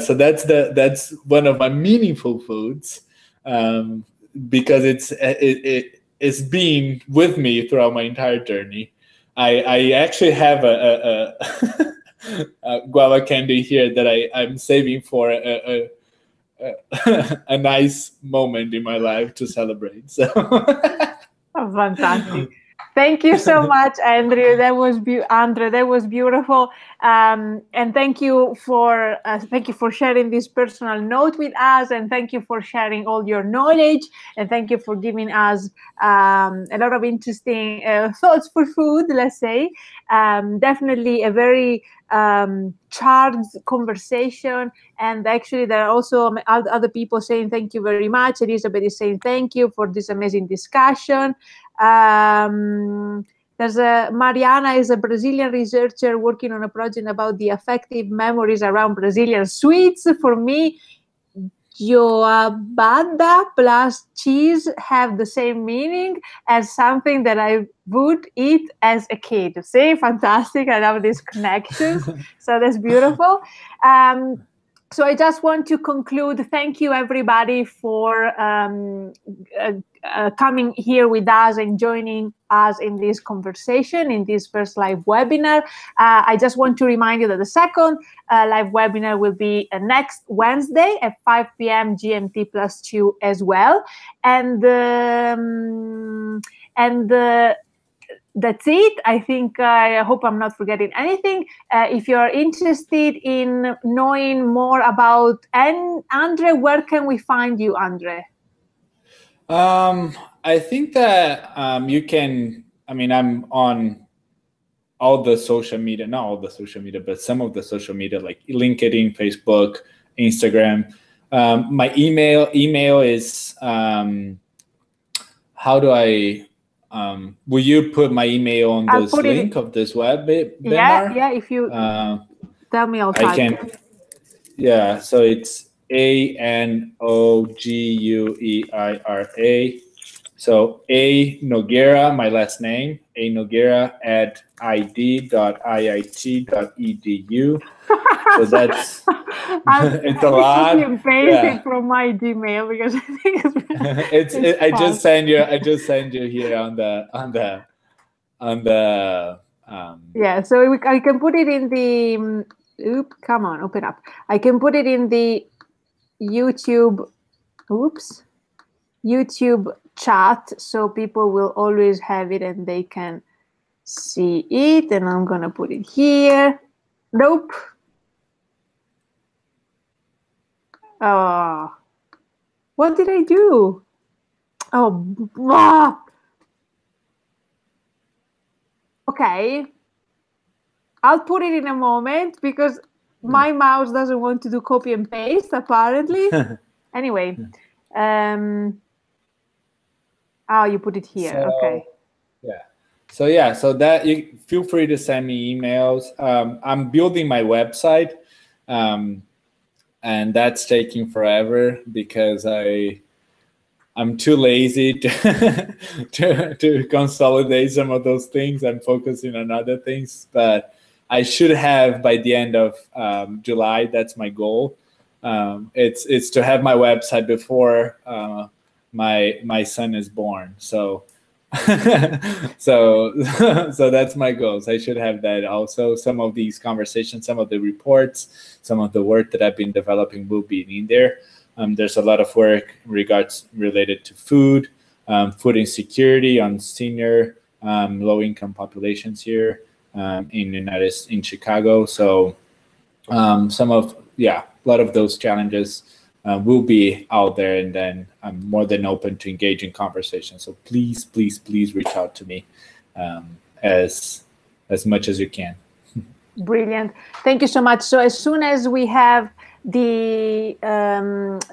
So that's one of my meaningful foods, because it's been with me throughout my entire journey. I actually have a guava candy here that I'm saving for a nice moment in my life to celebrate. So Oh, fantastic. Thank you so much, Andrew. That was Andrea. That was beautiful. And thank you for sharing this personal note with us, and thank you for sharing all your knowledge, and thank you for giving us a lot of interesting thoughts for food. Let's say definitely a very charged conversation, and actually there are also other people saying thank you very much. Elizabeth is saying thank you for this amazing discussion. There's Mariana is a Brazilian researcher working on a project about the affective memories around Brazilian sweets. For me, goiabada plus cheese have the same meaning as something that I would eat as a kid. See, fantastic. I love these connections. So that's beautiful. So I just want to conclude. Thank you, everybody, for coming here with us and joining us in this conversation, in this first live webinar. I just want to remind you that the second live webinar will be next Wednesday at 5 p.m. GMT +2 as well. And that's it. I think, I hope I'm not forgetting anything. If you're interested in knowing more about Andre, where can we find you, Andre? I think that you can, I mean, I'm on all the social media, not all the social media, but some of the social media like LinkedIn, Facebook, Instagram. My email is, how do I, will you put my email on this link of this webinar? Yeah, if you tell me, I'll type. I can, yeah, so it's ANOGUEIRA. So A Nogueira, my last name, A Nogueira at id.iit.edu. So that's it's a lot. And paste it from my Gmail because I think it's I just send you here on the yeah. So I can put it in the come on, open up. I can put it in the YouTube chat, so people will always have it and they can see it. And I'm gonna put it here. Nope. What did I do? Okay. I'll put it in a moment because my mouse doesn't want to do copy and paste, apparently. Anyway. You put it here. So, okay. Yeah. So that you feel free to send me emails. I'm building my website, and that's taking forever because I'm too lazy to consolidate some of those things. I'm focusing on other things, but I should have by the end of July. That's my goal. It's to have my website before my son is born. So so that's my goals. I should have that also. Some of these conversations, some of the reports, some of the work that I've been developing will be in there. There's a lot of work related to food insecurity on senior low-income populations here in Chicago. So a lot of those challenges will be out there, and then I'm more than open to engage in conversation. So please reach out to me as much as you can. Brilliant. Thank you so much. So as soon as we have the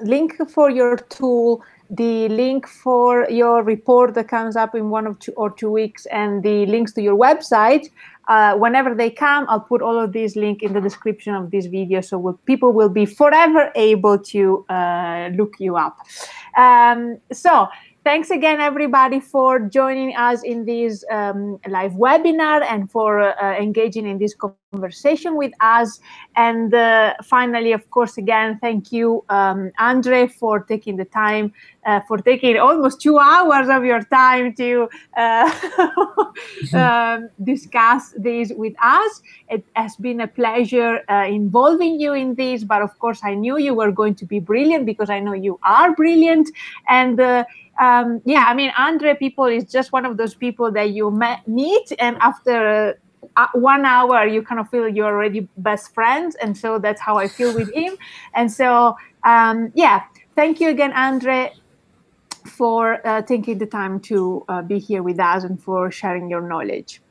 link for your tool, the link for your report that comes up in 1 or 2 weeks, and the links to your website, whenever they come, I'll put all of these links in the description of this video, so people will be forever able to look you up. So thanks again, everybody, for joining us in this live webinar and for engaging in this conversation with us. And finally, of course, again, thank you, Andre, for taking the time, for taking almost 2 hours of your time to discuss this with us. It has been a pleasure involving you in this, but of course, I knew you were going to be brilliant because I know you are brilliant. And yeah, I mean, Andre people is just one of those people that you meet, and after 1 hour, you kind of feel you're already best friends. And so that's how I feel with him. And so, yeah, thank you again, Andre, for taking the time to be here with us and for sharing your knowledge.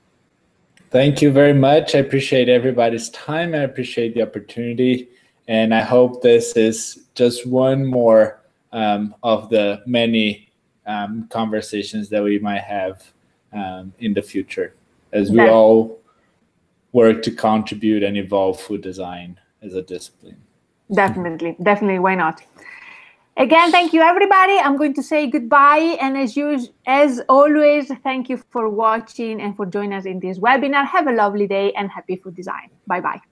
Thank you very much. I appreciate everybody's time. I appreciate the opportunity. And I hope this is just one more of the many conversations that we might have in the future as we all work to contribute and evolve food design as a discipline. Definitely. Why not? Again, thank you, everybody. I'm going to say goodbye. And as always, thank you for watching and for joining us in this webinar. Have a lovely day and happy food design. Bye-bye.